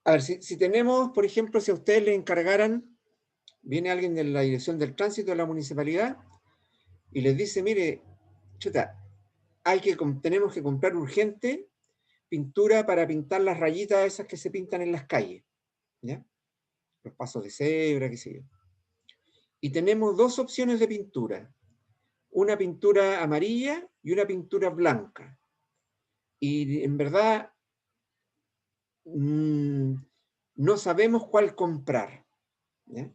A ver, si tenemos, por ejemplo, si a ustedes le encargaran, viene alguien de la Dirección del Tránsito de la Municipalidad y les dice, mire, chuta, tenemos que comprar urgente pintura para pintar las rayitas esas que se pintan en las calles, ¿ya? Los pasos de cebra, qué sé yo. Y tenemos dos opciones de pintura, una pintura amarilla y una pintura blanca. Y en verdad no sabemos cuál comprar, ¿ya?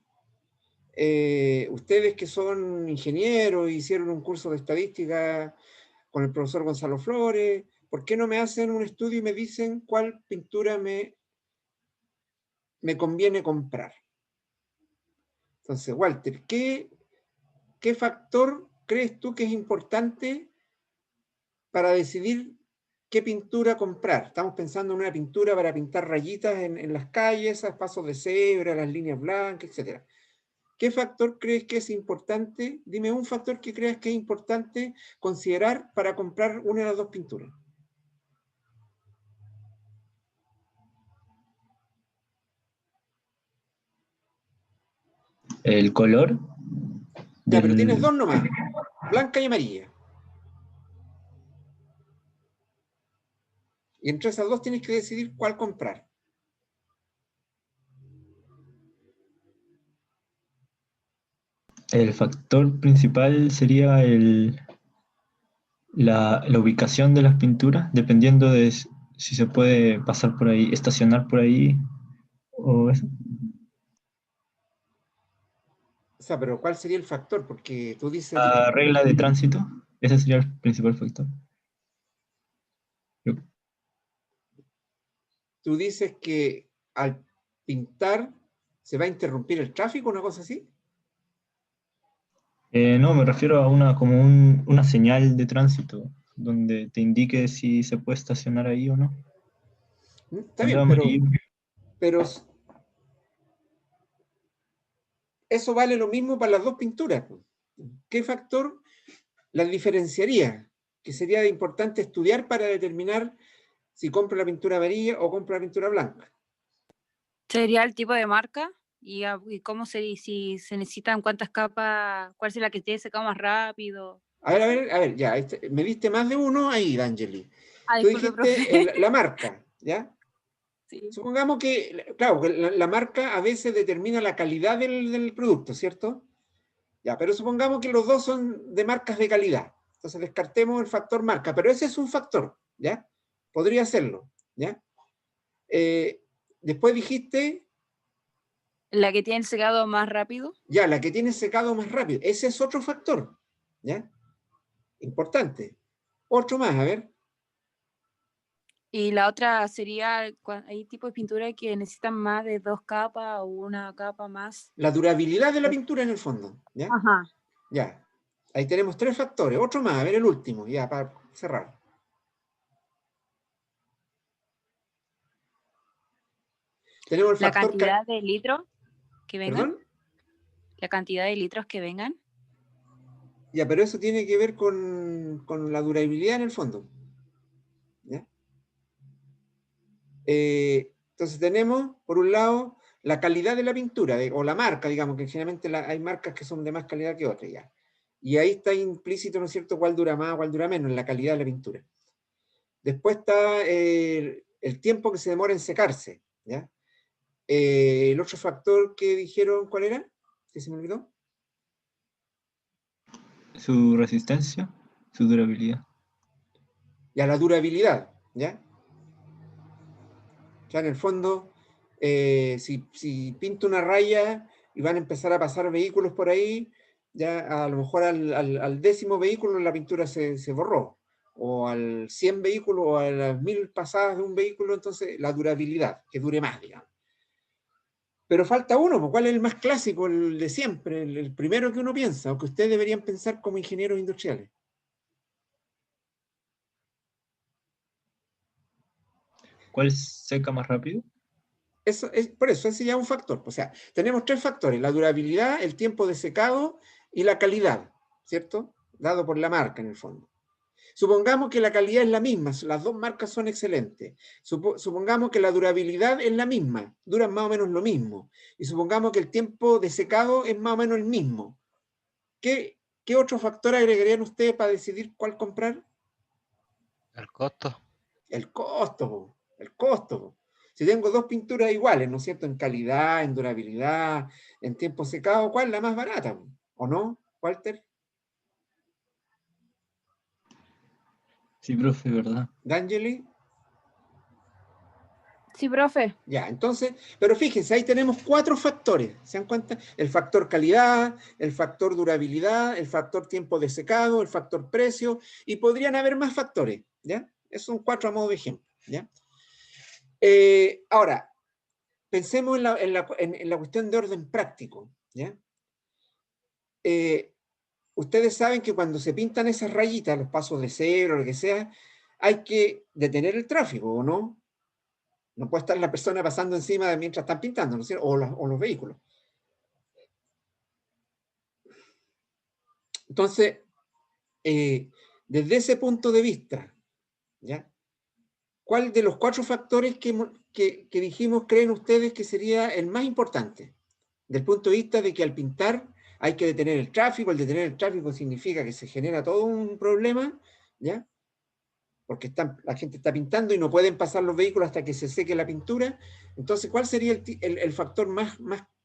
Ustedes que son ingenieros, hicieron un curso de estadística con el profesor Gonzalo Flores, ¿por qué no me hacen un estudio y me dicen cuál pintura me conviene comprar? Entonces, Walter, ¿qué factor crees tú que es importante para decidir qué pintura comprar? Estamos pensando en una pintura para pintar rayitas en las calles, a pasos de cebra, las líneas blancas, etc. ¿Qué factor crees que es importante? Dime un factor que creas que es importante considerar para comprar una de las dos pinturas. El color. Ya, pero tienes dos nomás, blanca y amarilla. Y entre esas dos tienes que decidir cuál comprar. El factor principal sería la ubicación de las pinturas, dependiendo de si se puede pasar por ahí, estacionar por ahí, o eso. O sea, pero ¿cuál sería el factor? Porque tú dices... La regla de tránsito, ese sería el principal factor. Tú dices que al pintar se va a interrumpir el tráfico, una cosa así. No, me refiero a como una señal de tránsito, donde te indique si se puede estacionar ahí o no. Está Cuando bien, es amarillo. pero eso vale lo mismo para las dos pinturas. ¿Qué factor las diferenciaría? Que sería importante estudiar para determinar si compro la pintura amarilla o compro la pintura blanca. ¿Sería el tipo de marca? ¿Y cómo si se necesitan cuántas capas? ¿Cuál es la que tiene secado más rápido? A ver, ya, me diste más de uno ahí, D'Angeli. Tú Disculpe, dijiste profe. la marca, ¿ya? Sí. Supongamos que, claro, que la marca a veces determina la calidad del producto, ¿cierto? Ya, pero supongamos que los dos son de marcas de calidad. Entonces descartemos el factor marca, pero ese es un factor, ¿ya? Podría serlo, ¿ya? Después dijiste... ¿La que tiene el secado más rápido? Ya, la que tiene secado más rápido. Ese es otro factor, ¿ya? Importante. Otro más, a ver. Y la otra sería, hay tipos de pintura que necesitan más de 2 capas o una capa más. La durabilidad de la pintura en el fondo, ¿ya? Ajá. Ya. Ahí tenemos 3 factores. Otro más, a ver el último, ya, para cerrar. Tenemos el La factor... cantidad de litros que vengan. ¿Perdón? La cantidad de litros que vengan. Ya, pero eso tiene que ver con la durabilidad en el fondo. ¿Ya? Entonces tenemos, por un lado, la calidad de la pintura, o la marca, digamos, que generalmente hay marcas que son de más calidad que otras, ya. Y ahí está implícito, ¿no es cierto?, cuál dura más, cuál dura menos, en la calidad de la pintura. Después está el tiempo que se demora en secarse, ¿ya? El otro factor que dijeron, ¿cuál era? ¿Que se me olvidó? Su resistencia, su durabilidad. Ya, la durabilidad, ¿ya? Ya en el fondo, si pinto una raya y van a empezar a pasar vehículos por ahí, ya a lo mejor al 10º vehículo la pintura se borró, o al 100 vehículos, o a las 1000 pasadas de un vehículo, entonces la durabilidad, que dure más, digamos. Pero falta uno, ¿cuál es el más clásico, el de siempre, el primero que uno piensa, o que ustedes deberían pensar como ingenieros industriales? ¿Cuál seca más rápido? Por eso, ese ya es un factor. O sea, tenemos 3 factores: la durabilidad, el tiempo de secado y la calidad, ¿cierto? Dado por la marca, en el fondo. Supongamos que la calidad es la misma, las dos marcas son excelentes. Supongamos que la durabilidad es la misma, duran más o menos lo mismo. Y supongamos que el tiempo de secado es más o menos el mismo. ¿Qué otro factor agregarían ustedes para decidir cuál comprar? El costo. El costo, po, el costo. Po. Si tengo dos pinturas iguales, ¿no es cierto? En calidad, en durabilidad, en tiempo secado, ¿cuál es la más barata? Po? ¿O no, Walter? Sí, profe, ¿verdad? ¿D'Angeli? Sí, profe. Ya, entonces, pero fíjense, ahí tenemos 4 factores, ¿se dan cuenta? El factor calidad, el factor durabilidad, el factor tiempo de secado, el factor precio, y podrían haber más factores, ¿ya? Esos son 4 a modo de ejemplo, ¿ya? Ahora, pensemos en la cuestión de orden práctico, ¿ya? Ustedes saben que cuando se pintan esas rayitas, los pasos de cero, lo que sea, hay que detener el tráfico, ¿o no? No puede estar la persona pasando encima de mientras están pintando, ¿no es cierto? O los vehículos. Entonces, desde ese punto de vista, ¿ya? ¿Cuál de los 4 factores que dijimos creen ustedes que sería el más importante? Del punto de vista de que al pintar hay que detener el tráfico, el detener el tráfico significa que se genera todo un problema, ¿ya? Porque la gente está pintando y no pueden pasar los vehículos hasta que se seque la pintura. Entonces, ¿cuál sería el factor más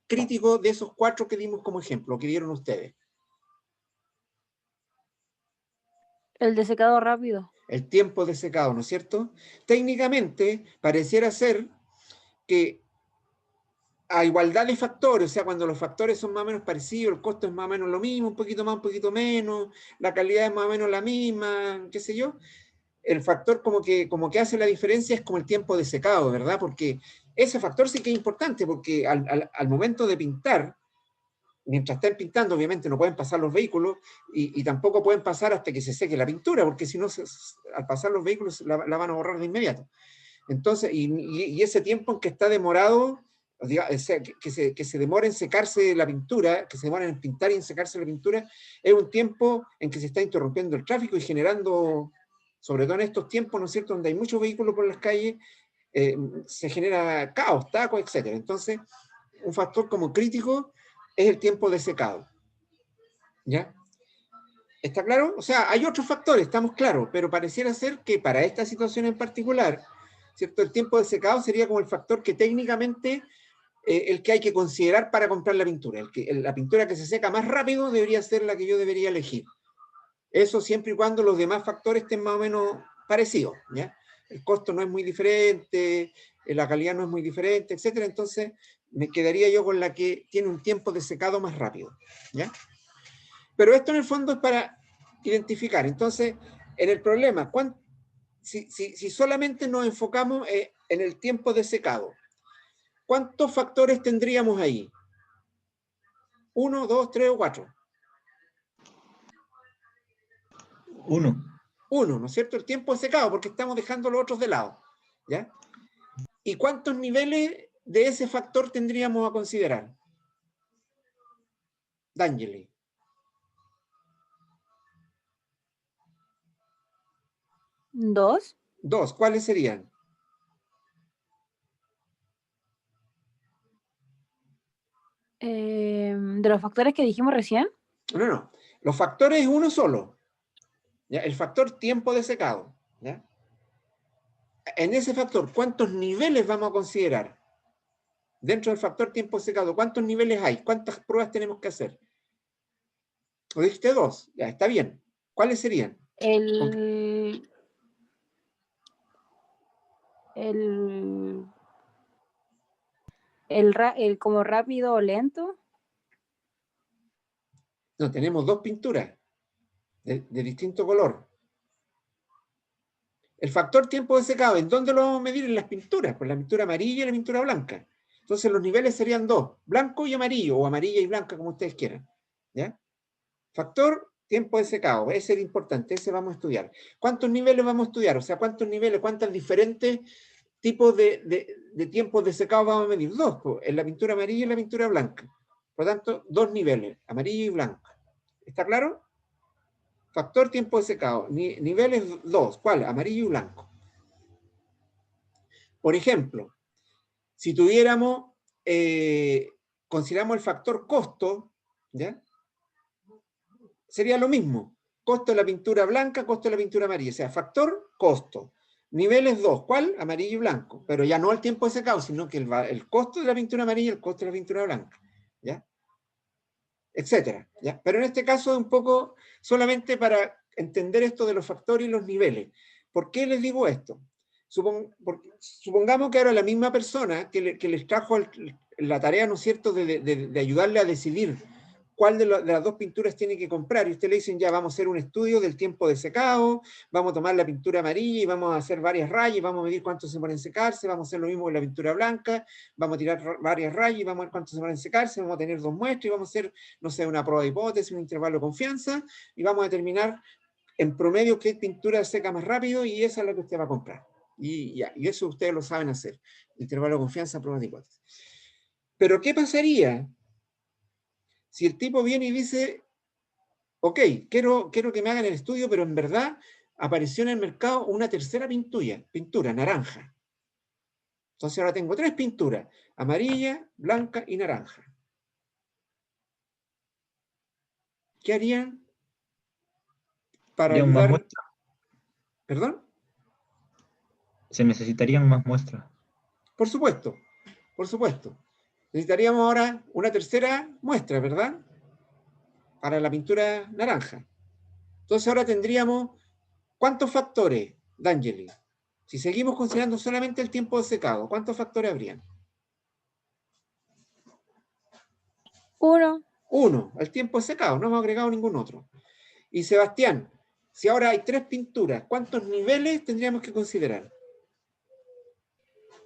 crítico de esos 4 que dimos como ejemplo, que dieron ustedes? El de secado rápido. El tiempo de secado, ¿no es cierto? Técnicamente, pareciera ser que a igualdad de factores, o sea, cuando los factores son más o menos parecidos, el costo es más o menos lo mismo, un poquito más, un poquito menos, la calidad es más o menos la misma, qué sé yo, el factor como que hace la diferencia es como el tiempo de secado, ¿verdad? Porque ese factor sí que es importante, porque al momento de pintar, mientras estén pintando, obviamente no pueden pasar los vehículos y tampoco pueden pasar hasta que se seque la pintura, porque si no, al pasar los vehículos la van a borrar de inmediato. Entonces, y ese tiempo en que está demorado, que se demora en secarse la pintura, que se demora en pintar y en secarse la pintura, es un tiempo en que se está interrumpiendo el tráfico y generando, sobre todo en estos tiempos, ¿no es cierto?, donde hay muchos vehículos por las calles, se genera caos, tacos, etc. Entonces, un factor como crítico es el tiempo de secado. ¿Ya? ¿Está claro? O sea, hay otros factores, estamos claros, pero pareciera ser que para esta situación en particular, ¿cierto? El tiempo de secado sería como el factor que técnicamente el que hay que considerar para comprar la pintura. La pintura que se seca más rápido debería ser la que yo debería elegir. Eso siempre y cuando los demás factores estén más o menos parecidos, ¿ya? El costo no es muy diferente, la calidad no es muy diferente, etc. Entonces, me quedaría yo con la que tiene un tiempo de secado más rápido, ¿ya? Pero esto en el fondo es para identificar. Entonces, en el problema, si solamente nos enfocamos en el tiempo de secado, ¿cuántos factores tendríamos ahí? 1, 2, 3 o 4. 1. 1, ¿no es cierto? El tiempo de secado, porque estamos dejando los otros de lado, ¿ya? ¿Y cuántos niveles de ese factor tendríamos a considerar? D'Angeli. 2. 2, ¿cuáles serían? De los factores que dijimos recién. No. Los factores es uno solo. ¿Ya? El factor tiempo de secado. ¿Ya? En ese factor, ¿cuántos niveles vamos a considerar? Dentro del factor tiempo de secado, ¿cuántos niveles hay? ¿Cuántas pruebas tenemos que hacer? ¿O dijiste 2? Ya, está bien. ¿Cuáles serían? El como rápido o lento. No, tenemos 2 pinturas de distinto color. El factor tiempo de secado, ¿en dónde lo vamos a medir? En las pinturas, pues la pintura amarilla y la pintura blanca. Entonces los niveles serían 2, blanco y amarillo, o amarilla y blanca, como ustedes quieran. ¿Ya? Factor tiempo de secado, ese es el importante, ese vamos a estudiar. ¿Cuántos niveles vamos a estudiar? O sea, ¿cuántos niveles, cuántos diferentes tipos de tiempos de secado vamos a medir? 2, pues, en la pintura amarilla y en la pintura blanca. Por lo tanto, 2 niveles, amarillo y blanco. ¿Está claro? Factor tiempo de secado. Niveles 2. ¿Cuál? Amarillo y blanco. Por ejemplo, si tuviéramos, consideramos el factor costo, ¿ya? Sería lo mismo. Costo de la pintura blanca, costo de la pintura amarilla. O sea, factor, costo. Niveles 2. ¿Cuál? Amarillo y blanco. Pero ya no el tiempo de secado, sino que el costo de la pintura amarilla y el costo de la pintura blanca. ¿Ya? Etcétera. ¿Ya? Pero en este caso es un poco solamente para entender esto de los factores y los niveles. ¿Por qué les digo esto? Supongamos que ahora la misma persona que les trajo la tarea, ¿no es cierto?, de ayudarle a decidir cuál de las dos pinturas tiene que comprar, y usted le dicen, ya vamos a hacer un estudio del tiempo de secado, vamos a tomar la pintura amarilla y vamos a hacer varias rayas, vamos a medir cuánto se demora en secarse, vamos a hacer lo mismo con la pintura blanca, vamos a tirar varias rayas y vamos a ver cuánto se demora en secarse, vamos a tener 2 muestras y vamos a hacer, no sé, una prueba de hipótesis, un intervalo de confianza, y vamos a determinar en promedio qué pintura seca más rápido, y esa es la que usted va a comprar. Y eso ustedes lo saben hacer. Intervalo de confianza, pruebas de hipótesis. Pero ¿qué pasaría si el tipo viene y dice, ok, quiero que me hagan el estudio, pero en verdad apareció en el mercado una tercera pintura naranja? Entonces ahora tengo 3 pinturas, amarilla, blanca y naranja. ¿Qué harían para Serían más ayudar? muestras. ¿Perdón? Se necesitarían más muestras. Por supuesto, por supuesto. Necesitaríamos ahora una tercera muestra, ¿verdad? Para la pintura naranja. Entonces ahora tendríamos, ¿cuántos factores, D'Angeli? Si seguimos considerando solamente el tiempo de secado, ¿cuántos factores habrían? 1. 1, el tiempo de secado, no hemos agregado ningún otro. Y Sebastián, si ahora hay 3 pinturas, ¿cuántos niveles tendríamos que considerar?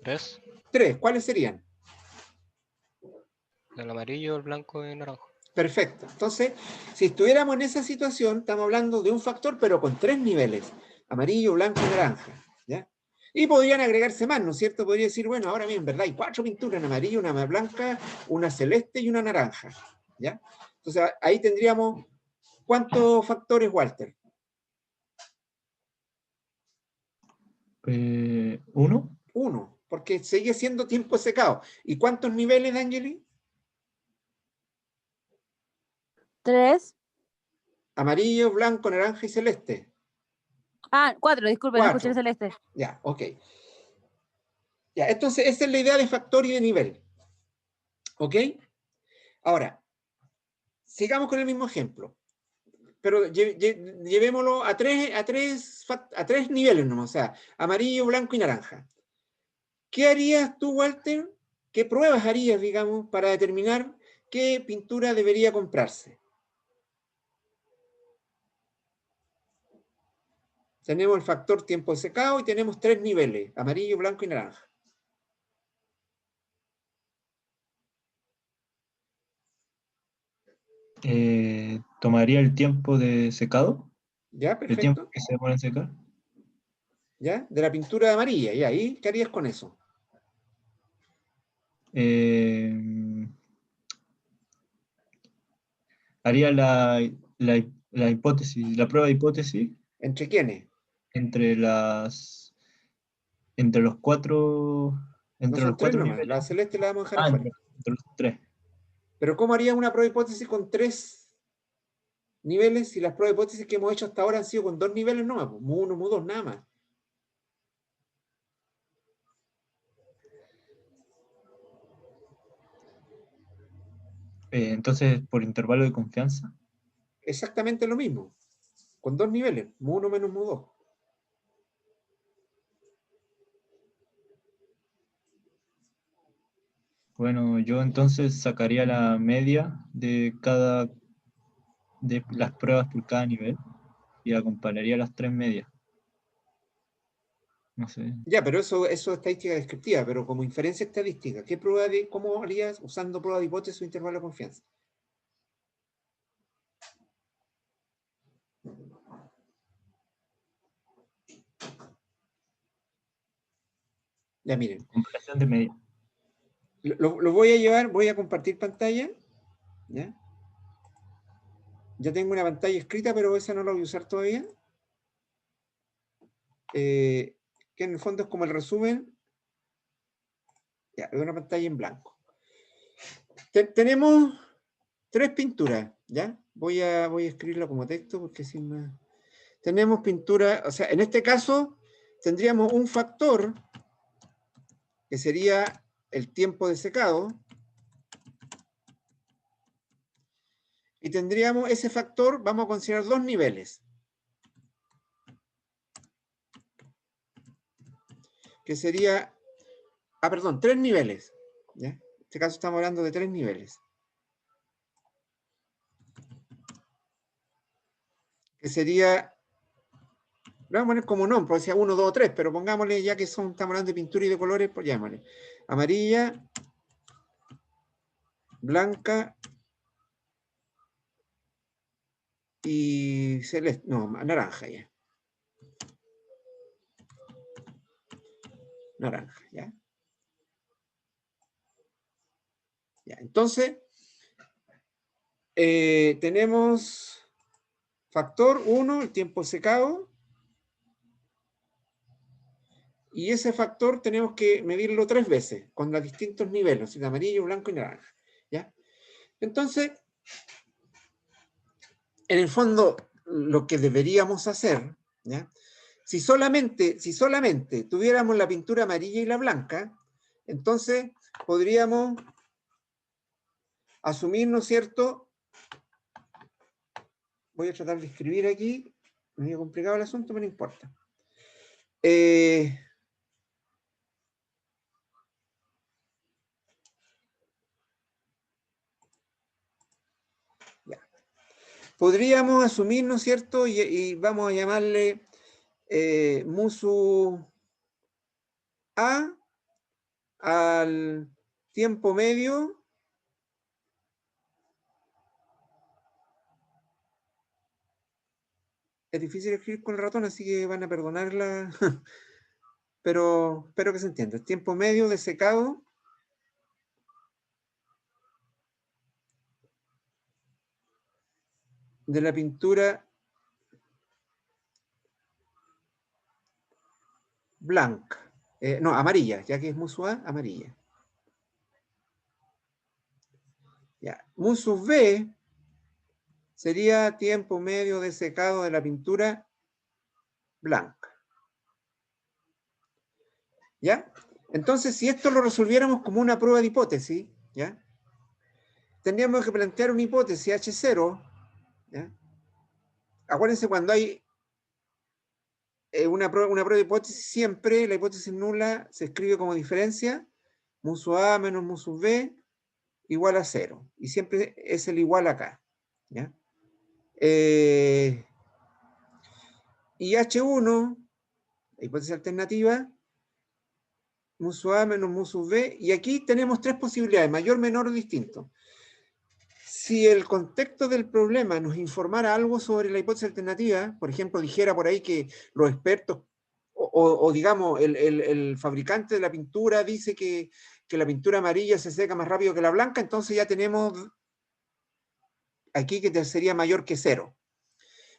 3. 3, ¿cuáles serían? El amarillo, el blanco y el naranjo. Perfecto. Entonces, si estuviéramos en esa situación, estamos hablando de un factor, pero con 3 niveles, amarillo, blanco y naranja. ¿Ya? Y podrían agregarse más, ¿no es cierto? Podría decir, bueno, ahora bien, ¿verdad? Hay 4 pinturas, una amarilla, una blanca, una celeste y una naranja. ¿Ya? Entonces, ahí tendríamos, ¿cuántos factores, Walter? 1. 1, porque sigue siendo tiempo secado. ¿Y cuántos niveles, Angeli? 3. Amarillo, blanco, naranja y celeste. 4, disculpe, no escuché el 4. celeste. Ya, ok. Ya, entonces esa es la idea de factor y de nivel. ¿Ok? Ahora, sigamos con el mismo ejemplo. Pero llevémoslo a tres niveles nomás, o sea, amarillo, blanco y naranja. ¿Qué harías tú, Walter? ¿Qué pruebas harías, digamos, para determinar qué pintura debería comprarse? Tenemos el factor tiempo de secado y tenemos 3 niveles, amarillo, blanco y naranja. Tomaría el tiempo de secado, ¿Ya? el tiempo Perfecto. que se demora en secar. ¿Ya? De la pintura amarilla. ¿Y ahí qué harías con eso? Haría la hipótesis, la prueba de hipótesis ¿Entre quiénes? entre entre los cuatro, No entre son los 3 cuatro nomás, niveles. la celeste la vamos a dejar Ah, afuera. entre los 3. Pero ¿cómo harías una prueba de hipótesis con 3 niveles si las pruebas de hipótesis que hemos hecho hasta ahora han sido con 2 niveles nomás? Mu1, Mu2, nada más. Entonces, por intervalo de confianza. Exactamente lo mismo, con 2 niveles, Mu1 menos Mu2. Bueno, yo entonces sacaría la media de las pruebas por cada nivel y la compararía las 3 medias. No sé. Ya, pero eso es estadística descriptiva, pero como inferencia estadística, ¿cómo harías usando prueba de hipótesis o intervalo de confianza? Ya, miren, Comparación de medias. lo voy a llevar, voy a compartir pantalla, ¿ya? Ya tengo una pantalla escrita, pero esa no la voy a usar todavía. Que en el fondo es como el resumen. Ya, es una pantalla en blanco. Tenemos 3 pinturas, ¿ya? Voy a escribirlo como texto porque así más... Tenemos pintura, o sea, en este caso tendríamos un factor que sería el tiempo de secado. Y tendríamos ese factor, vamos a considerar 2 niveles. Que sería, perdón, 3 niveles. ¿Ya? En este caso estamos hablando de 3 niveles. Que sería, lo vamos a poner como no, porque decía 1, 2, 3, pero pongámosle ya que estamos hablando de pintura y de colores, pues llamémosle. Amarilla, blanca y celeste, no, naranja ya. Naranja, ¿ya? Ya, entonces, tenemos factor 1, el tiempo secado, y ese factor tenemos que medirlo 3 veces, con los distintos niveles, de amarillo, blanco y naranja, ¿ya? Entonces, en el fondo, lo que deberíamos hacer, ¿ya? Si solamente tuviéramos la pintura amarilla y la blanca, entonces podríamos asumir, ¿no es cierto? Voy a tratar de escribir aquí, medio complicado el asunto, pero no importa. Ya. Podríamos asumir, ¿no es cierto? Y vamos a llamarle musu A al tiempo medio es difícil escribir con el ratón, así que van a perdonarla, pero espero que se entienda. El tiempo medio de secado de la pintura blanca, no, amarilla, ya que es musu A, amarilla. Ya. Musu B sería tiempo medio de secado de la pintura blanca. ¿Ya? Entonces, si esto lo resolviéramos como una prueba de hipótesis, ¿ya? Tendríamos que plantear una hipótesis H0, ¿ya? Acuérdense, cuando hay una prueba de hipótesis, siempre la hipótesis nula se escribe como diferencia, musu A menos musu B igual a 0. Y siempre es el igual acá, ¿ya? Y H1, la hipótesis alternativa, musu A menos musu B, y aquí tenemos 3 posibilidades, mayor, menor o distinto. Si el contexto del problema nos informara algo sobre la hipótesis alternativa, por ejemplo, dijera por ahí que los expertos, o digamos, el fabricante de la pintura dice que la pintura amarilla se seca más rápido que la blanca, entonces ya tenemos aquí que sería mayor que 0.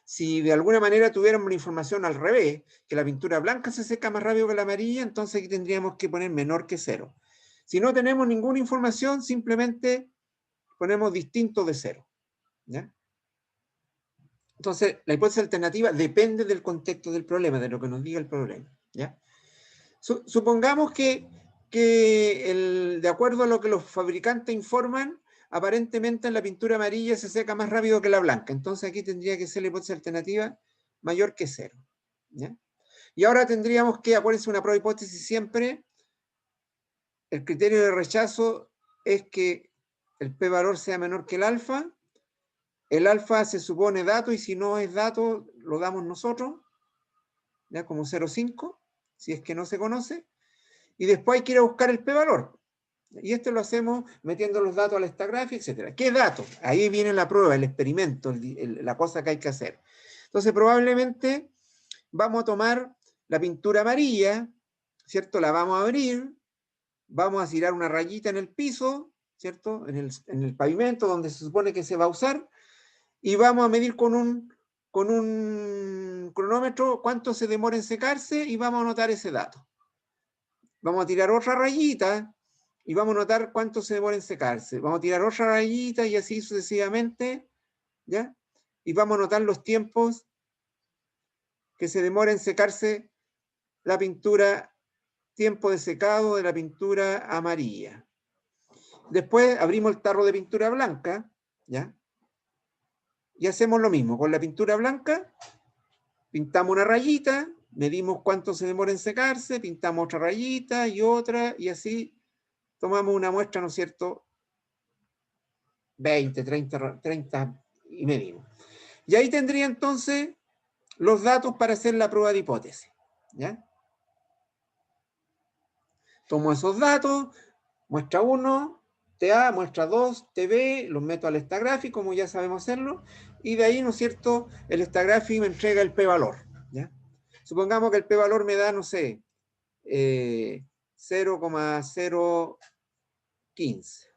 Si de alguna manera tuviéramos una información al revés, que la pintura blanca se seca más rápido que la amarilla, entonces aquí tendríamos que poner menor que 0. Si no tenemos ninguna información, simplemente ponemos distinto de 0. ¿Ya? Entonces, la hipótesis alternativa depende del contexto del problema, de lo que nos diga el problema. ¿Ya? Supongamos que de acuerdo a lo que los fabricantes informan, aparentemente en la pintura amarilla se seca más rápido que la blanca. Entonces aquí tendría que ser la hipótesis alternativa mayor que 0. ¿Ya? Y ahora tendríamos que, acuérdense, una prueba de hipótesis siempre, el criterio de rechazo es que el p-valor sea menor que el alfa. El alfa se supone dato y si no es dato, lo damos nosotros, ¿ya? Como 0,5, si es que no se conoce. Y después hay que ir a buscar el p-valor. Y esto lo hacemos metiendo los datos a esta gráfica, etc. ¿Qué datos? Ahí viene la prueba, el experimento, la cosa que hay que hacer. Entonces, probablemente vamos a tomar la pintura amarilla, ¿cierto? La vamos a abrir, vamos a tirar una rayita en el piso, ¿cierto? En el pavimento donde se supone que se va a usar, y vamos a medir con un cronómetro cuánto se demora en secarse y vamos a anotar ese dato. Vamos a tirar otra rayita y vamos a notar cuánto se demora en secarse. Vamos a tirar otra rayita y así sucesivamente, ¿ya? Y vamos a notar los tiempos que se demora en secarse la pintura, tiempo de secado de la pintura amarilla. Después abrimos el tarro de pintura blanca, ¿ya? Y hacemos lo mismo. Con la pintura blanca, pintamos una rayita, medimos cuánto se demora en secarse, pintamos otra rayita y otra, y así tomamos una muestra, ¿no es cierto? 20, 30 y medimos. Y ahí tendría entonces los datos para hacer la prueba de hipótesis, ¿ya? Tomo esos datos, muestra 1, TA, muestra 2, TB, los meto al Stagraphic, como ya sabemos hacerlo, y de ahí, ¿no es cierto?, el Stagraphic me entrega el p-valor, ¿ya? Supongamos que el p-valor me da, no sé, 0,015.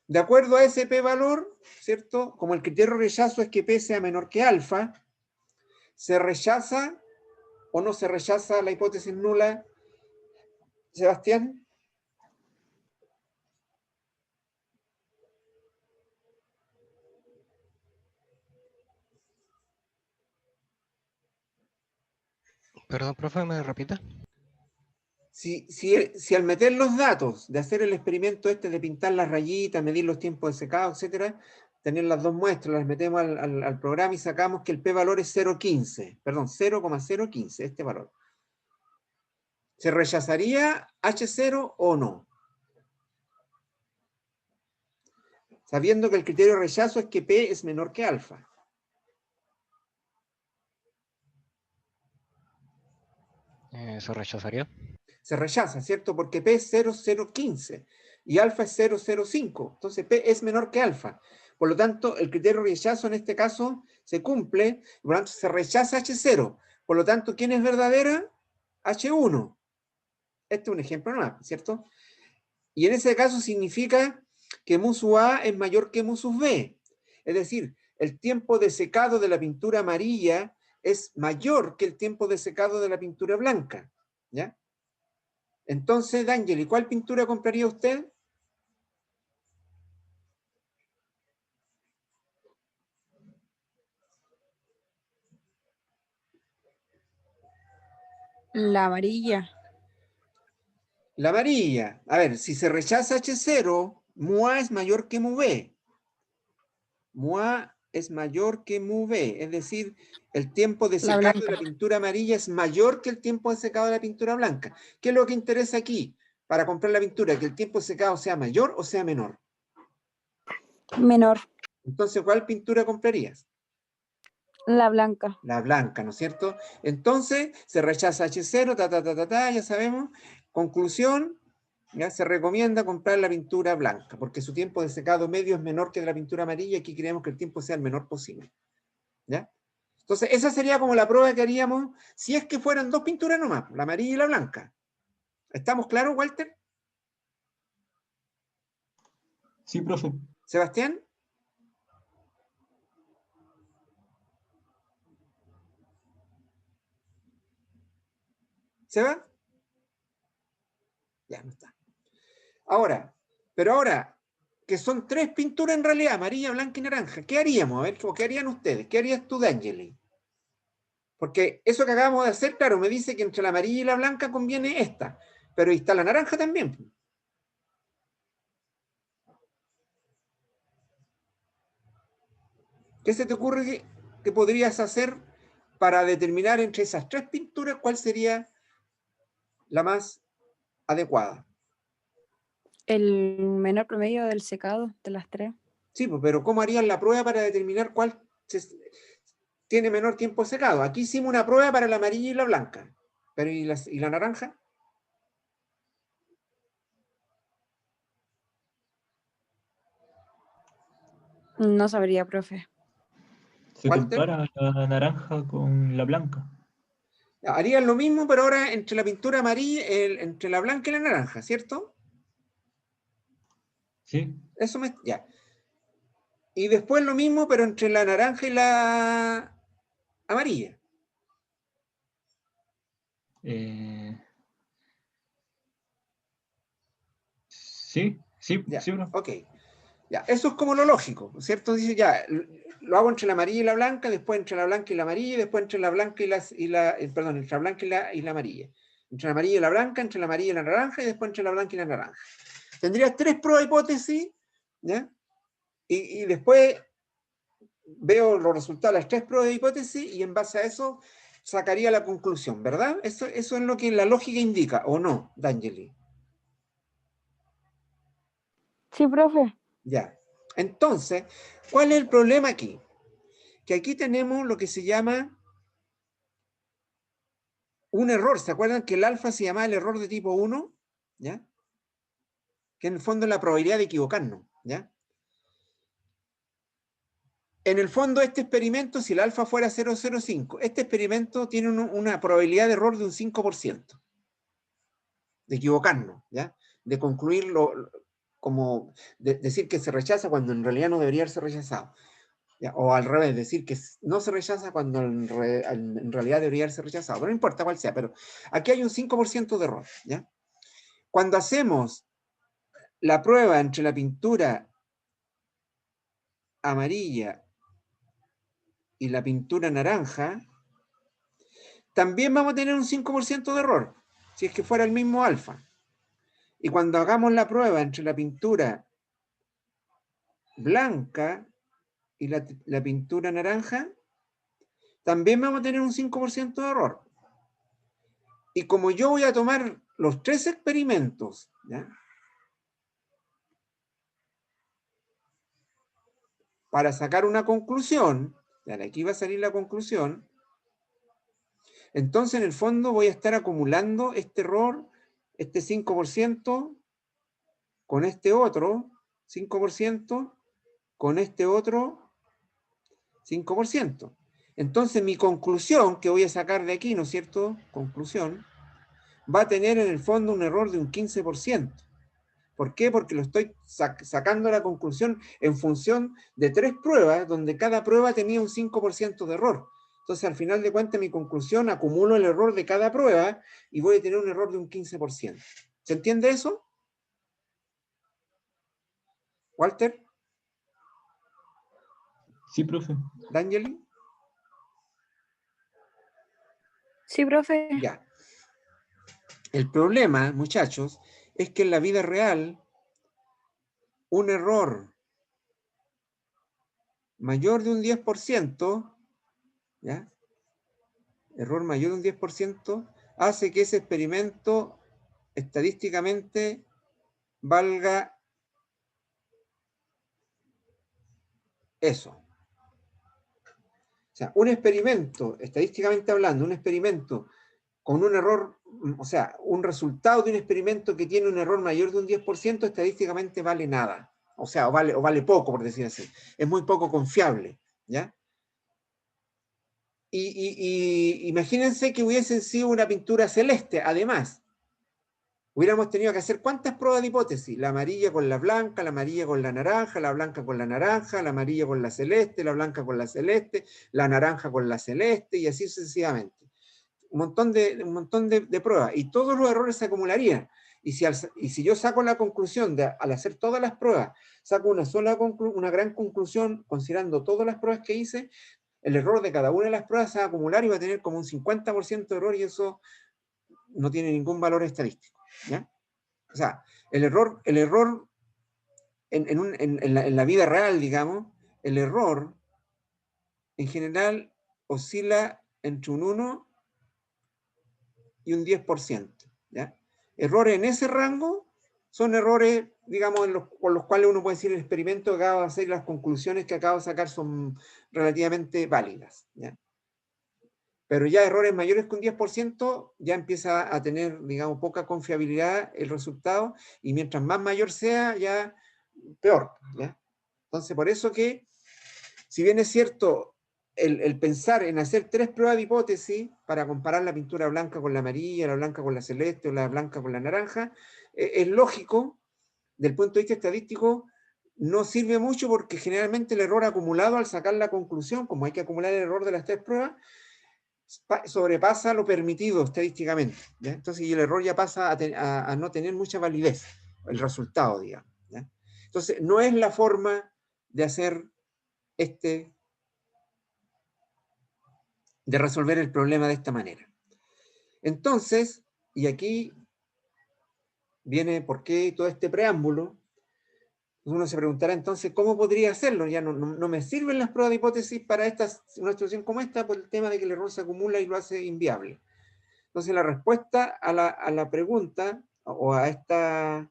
De acuerdo a ese p-valor, ¿cierto?, como el criterio de rechazo es que p sea menor que alfa, ¿se rechaza o no se rechaza la hipótesis nula, Sebastián? Perdón, profe, ¿me repite? Si al meter los datos de hacer el experimento este de pintar las rayitas, medir los tiempos de secado, etcétera, tener las dos muestras, las metemos al programa y sacamos que el p-valor es 0,15, perdón, 0,015, este valor. ¿Se rechazaría H0 o no? Sabiendo que el criterio de rechazo es que P es menor que alfa. ¿Se rechazaría? Se rechaza, ¿cierto? Porque P es 0,015 y alfa es 0,05. Entonces P es menor que alfa. Por lo tanto, el criterio de rechazo en este caso se cumple, por lo tanto se rechaza H0. Por lo tanto, ¿quién es verdadera? H1. Este es un ejemplo más, ¿cierto? Y en ese caso significa que mu sub A es mayor que mu sub B. Es decir, el tiempo de secado de la pintura amarilla es mayor que el tiempo de secado de la pintura blanca, ¿ya? Entonces, D'Angeli, ¿cuál pintura compraría usted? La amarilla. La amarilla. A ver, si se rechaza H0, mu A es mayor que mu B. Mu A es mayor que mu B. Es decir, el tiempo de La secado de blanca. la pintura amarilla es mayor que el tiempo de secado de la pintura blanca. ¿Qué es lo que interesa aquí para comprar la pintura? ¿Que el tiempo de secado sea mayor o sea menor? Menor. Entonces, ¿cuál pintura comprarías? La blanca. La blanca, ¿no es cierto? Entonces, se rechaza H0, ya sabemos. Conclusión, ya se recomienda comprar la pintura blanca, porque su tiempo de secado medio es menor que de la pintura amarilla, y aquí queremos que el tiempo sea el menor posible. ¿Ya? Entonces, esa sería como la prueba que haríamos si es que fueran dos pinturas nomás, la amarilla y la blanca. ¿Estamos claros, Walter? Sí, profe. ¿Sebastián? ¿Se va? Ya no está. Ahora, pero ahora, que son tres pinturas en realidad, amarilla, blanca y naranja, ¿qué haríamos? A ver, ¿qué harían ustedes? ¿Qué harías tú, D'Angeli? Porque eso que acabamos de hacer, claro, me dice que entre la amarilla y la blanca conviene esta, pero ahí está la naranja también. ¿Qué se te ocurre que podrías hacer para determinar entre esas tres pinturas cuál sería la más adecuada? El menor promedio del secado de las tres. Sí, pues, pero ¿cómo harías la prueba para determinar cuál tiene menor tiempo secado? Aquí hicimos una prueba para la amarilla y la blanca, pero ¿y la naranja? No sabría, profe. Se Walter, compara la naranja con la blanca. harían lo mismo, pero ahora entre la pintura amarilla, entre la blanca y la naranja, ¿cierto? Sí. Eso ya. Y después lo mismo, pero entre la naranja y la amarilla. Sí, sí, Ya, sí, bro. ok. Ya, eso es como lo lógico, ¿cierto? Dice ya, lo hago entre la amarilla y la blanca, después entre la blanca y la amarilla, y después entre la blanca perdón, entre la blanca y la amarilla. Entre la amarilla y la blanca, entre la amarilla y la naranja, y después entre la blanca y la naranja. Tendrías 3 pruebas de hipótesis, ¿ya? Y después veo los resultados de las 3 pruebas de hipótesis, y en base a eso sacaría la conclusión, ¿verdad? Eso es lo que la lógica indica, ¿o no, D'Angeli? Sí, profe. Ya. Entonces, ¿cuál es el problema aquí? Que aquí tenemos lo que se llama un error. ¿Se acuerdan que el alfa se llama el error de tipo 1? ¿Ya? Que en el fondo es la probabilidad de equivocarnos, ¿ya? En el fondo este experimento, si el alfa fuera 0,05, este experimento tiene una probabilidad de error de un 5%, de equivocarnos, ¿ya? De concluirlo como decir que se rechaza cuando en realidad no debería ser rechazado. ¿Ya? O al revés, decir que no se rechaza cuando en realidad debería ser rechazado. Pero no importa cuál sea, pero aquí hay un 5% de error, ¿ya? Cuando hacemos la prueba entre la pintura amarilla y la pintura naranja, también vamos a tener un 5% de error, si es que fuera el mismo alfa. Y cuando hagamos la prueba entre la pintura blanca y la pintura naranja, también vamos a tener un 5% de error. Y como yo voy a tomar los 3 experimentos, ¿ya? Para sacar una conclusión, ya de aquí va a salir la conclusión, entonces en el fondo voy a estar acumulando este error, este 5%, con este otro 5%, con este otro 5%. Entonces mi conclusión que voy a sacar de aquí, ¿no es cierto? Conclusión, va a tener en el fondo un error de un 15%. ¿Por qué? Porque lo estoy sacando la conclusión en función de 3 pruebas, donde cada prueba tenía un 5% de error. Entonces, al final de cuentas, mi conclusión, acumulo el error de cada prueba y voy a tener un error de un 15%. ¿Se entiende eso? ¿Walter? Sí, profe. ¿D'Angeli? Sí, profe. Ya. El problema, muchachos, es que en la vida real, un error mayor de un 10%, ¿ya? Error mayor de un 10%, hace que ese experimento estadísticamente valga eso. O sea, un experimento, estadísticamente hablando, un experimento con un error, o sea, un resultado de un experimento que tiene un error mayor de un 10%, estadísticamente vale nada. O sea, o vale poco, por decir así. Es muy poco confiable, ¿ya? Y imagínense que hubiesen sido una pintura celeste, además. Hubiéramos tenido que hacer ¿cuántas pruebas de hipótesis? La amarilla con la blanca, la amarilla con la naranja, la blanca con la naranja, la amarilla con la celeste, la blanca con la celeste, la naranja con la celeste, y así sucesivamente. Un montón de pruebas, y todos los errores se acumularían. Y si yo saco la conclusión, al hacer todas las pruebas, saco una gran conclusión, considerando todas las pruebas que hice, el error de cada una de las pruebas se va a acumular y va a tener como un 50% de error, y eso no tiene ningún valor estadístico, ¿ya? O sea, el error en la vida real, digamos, el error en general oscila entre un 1 y un 10%, ¿ya? Errores en ese rango son errores, digamos, por los cuales uno puede decir el experimento que acaba de hacer y las conclusiones que acabo de sacar son relativamente válidas, ¿ya? Pero ya errores mayores que un 10% ya empieza a tener, digamos, poca confiabilidad el resultado, y mientras más mayor sea, ya peor, ¿ya? Entonces, por eso que, si bien es cierto, el pensar en hacer 3 pruebas de hipótesis para comparar la pintura blanca con la amarilla, la blanca con la celeste o la blanca con la naranja, es lógico, del punto de vista estadístico, no sirve mucho porque generalmente el error acumulado al sacar la conclusión, como hay que acumular el error de las 3 pruebas, sobrepasa lo permitido estadísticamente, ¿ya? Entonces, y el error ya pasa a no tener mucha validez, el resultado, digamos, ¿ya? Entonces, no es la forma de hacer de resolver el problema de esta manera. Entonces, y aquí viene por qué todo este preámbulo. Uno se preguntará entonces, ¿cómo podría hacerlo? Ya no me sirven las pruebas de hipótesis para una situación como esta por el tema de que el error se acumula y lo hace inviable. Entonces, la respuesta a la pregunta o a esta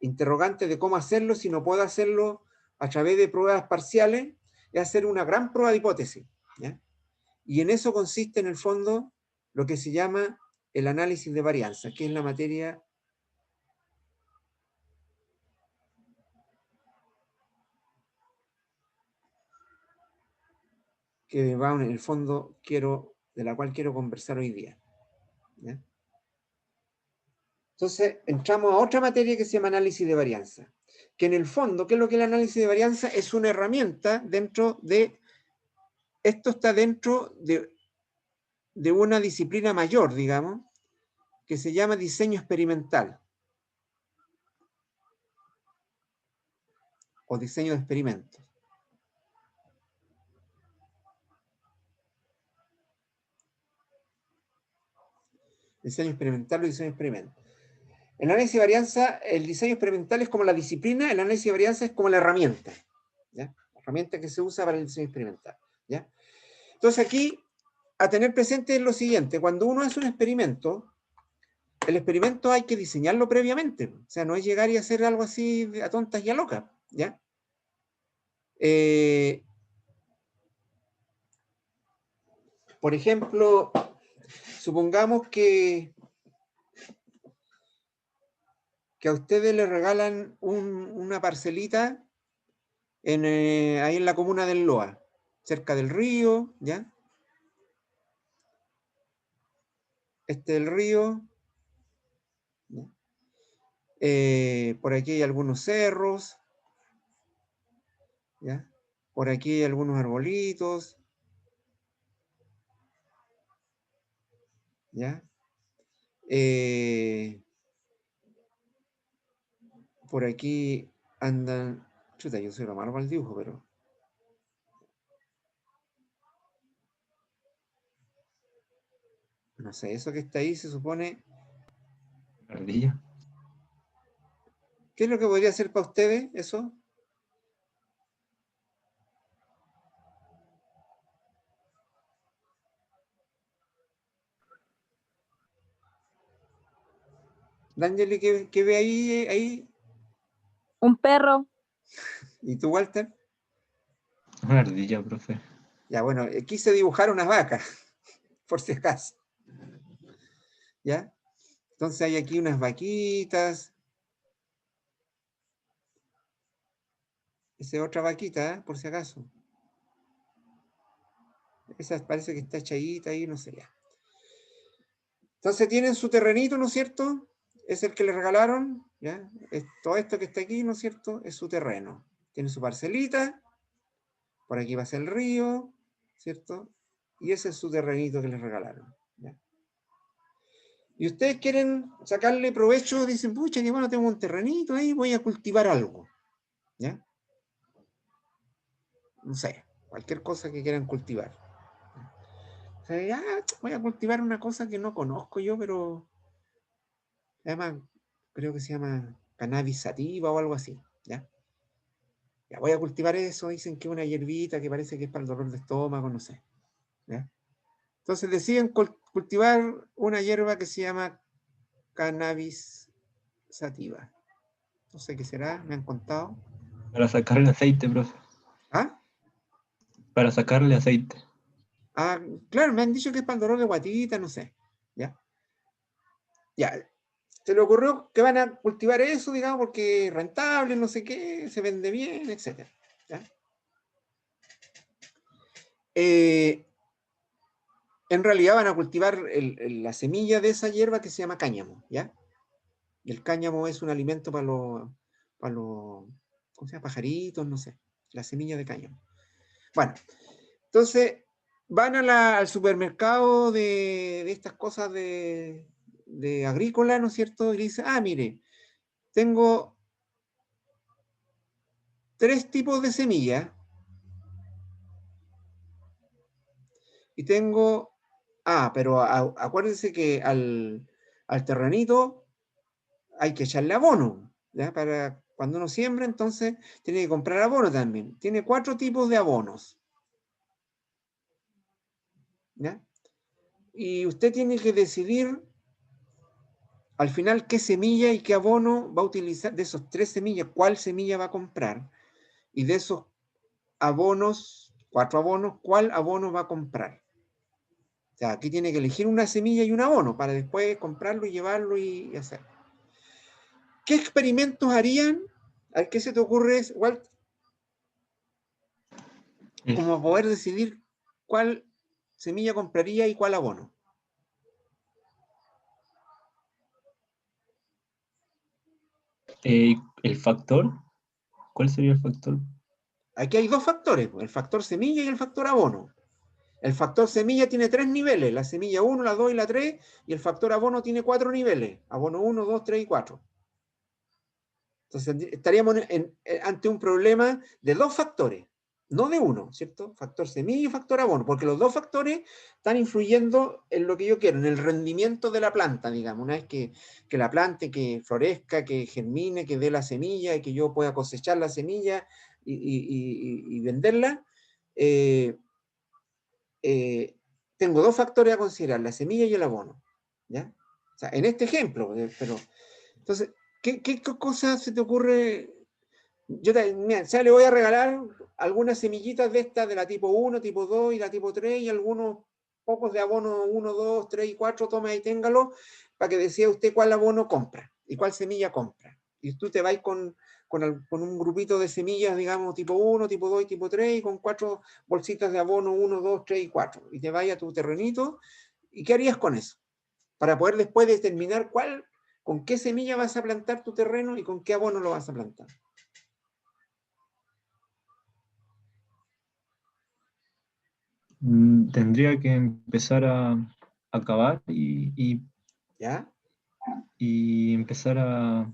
interrogante de cómo hacerlo, si no puedo hacerlo a través de pruebas parciales, es hacer una gran prueba de hipótesis, ¿ya? Y en eso consiste, en el fondo, lo que se llama el análisis de varianza, que es la materia que va en el fondo de la cual quiero conversar hoy día, ¿ya? Entonces, entramos a otra materia que se llama análisis de varianza, que en el fondo, ¿qué es lo que es el análisis de varianza? Es una herramienta esto está dentro de una disciplina mayor, digamos, que se llama diseño experimental o diseño de experimentos. Diseño experimental o diseño de experimentos. El análisis de varianza, el diseño experimental es como la disciplina, el análisis de varianza es como la herramienta, ¿ya? La herramienta que se usa para el diseño experimental, ¿ya? Entonces aquí, a tener presente es lo siguiente: cuando uno hace un experimento, el experimento hay que diseñarlo previamente, o sea, no es llegar y hacer algo así a tontas y a locas, ¿ya? Por ejemplo, supongamos que a ustedes les regalan una parcelita ahí en la comuna del Loa, cerca del río, ¿ya? El río, ¿ya? Por aquí hay algunos cerros, ¿ya? Por aquí hay algunos arbolitos, ¿ya? Por aquí andan... Chuta, yo soy lo malo para el dibujo, pero... No sé, eso que está ahí se supone... Ardilla. ¿Qué es lo que podría ser para ustedes eso? D'Angeli, ¿qué ve ahí? Un perro. ¿Y tú, Walter? Una ardilla, profe. Ya, bueno, quise dibujar unas vacas, por si acaso. ¿Ya? Entonces hay aquí unas vaquitas. Esa es otra vaquita, ¿eh? Por si acaso. Esa parece que está echadita ahí, no sé ya. Entonces tienen su terrenito, ¿no es cierto? Es el que le regalaron, ¿ya? Todo esto que está aquí, ¿no es cierto? Es su terreno. Tiene su parcelita. Por aquí pasa el río, ¿cierto? Y ese es su terrenito que les regalaron, ¿ya? Y ustedes quieren sacarle provecho, dicen, pucha, que bueno, tengo un terrenito ahí, voy a cultivar algo, ¿ya? No sé, cualquier cosa que quieran cultivar. O sea, ya, voy a cultivar una cosa que no conozco yo, pero además creo que se llama cannabis sativa o algo así, ¿ya? Ya voy a cultivar eso, dicen que es una hierbita que parece que es para el dolor de estómago, no sé, ¿ya? Entonces deciden cultivar una hierba que se llama cannabis sativa. No sé qué será, me han contado. Para sacarle aceite, profe. ¿Ah? Para sacarle aceite. Ah, claro, me han dicho que es para el dolor de guatita, no sé. ¿Ya? Ya. Se le ocurrió que van a cultivar eso, digamos, porque es rentable, no sé qué, se vende bien, etc. ¿Ya? En realidad van a cultivar la semilla de esa hierba que se llama cáñamo, ¿ya? Y el cáñamo es un alimento para los ¿cómo se llama? Pajaritos, no sé, las semillas de cáñamo. Bueno, entonces van al supermercado de estas cosas de agrícola, ¿no es cierto? Y dicen, ah, mire, tengo 3 tipos de semillas y tengo, pero acuérdense que al terrenito hay que echarle abono, ¿ya? Para cuando uno siembra, entonces tiene que comprar abono también. Tiene 4 tipos de abonos, ¿ya? Y usted tiene que decidir al final qué semilla y qué abono va a utilizar, de esos 3 semillas, cuál semilla va a comprar, y de esos abonos, 4 abonos, cuál abono va a comprar. O sea, aquí tiene que elegir una semilla y un abono para después comprarlo y llevarlo y hacer. ¿Qué experimentos harían? ¿A qué se te ocurre, Walt? Como poder decidir cuál semilla compraría y cuál abono. ¿El factor? ¿Cuál sería el factor? Aquí hay 2 factores, el factor semilla y el factor abono. El factor semilla tiene 3 niveles, la semilla 1, la 2 y la 3, y el factor abono tiene 4 niveles, abono 1, 2, 3 y 4. Entonces estaríamos ante un problema de 2 factores, no de uno, ¿cierto? Factor semilla y factor abono, porque los 2 factores están influyendo en lo que yo quiero, en el rendimiento de la planta, digamos, una vez que la plante, que florezca, que germine, que dé la semilla, y que yo pueda cosechar la semilla y venderla. Tengo 2 factores a considerar, la semilla y el abono, ¿ya? O sea, en este ejemplo, pero entonces, ¿qué cosa se te ocurre? Mira, o sea, le voy a regalar algunas semillitas de estas, de la tipo 1, tipo 2 y la tipo 3, y algunos pocos de abono 1, 2, 3 y 4, tome ahí, téngalo, para que decida usted cuál abono compra y cuál semilla compra. Y tú te vas con un grupito de semillas, digamos, tipo 1, tipo 2 y tipo 3, y con 4 bolsitas de abono 1, 2, 3 y 4. Y te vas a tu terrenito, ¿y qué harías con eso? Para poder después determinar con qué semilla vas a plantar tu terreno y con qué abono lo vas a plantar. Tendría que empezar a cavar ¿Ya? y empezar a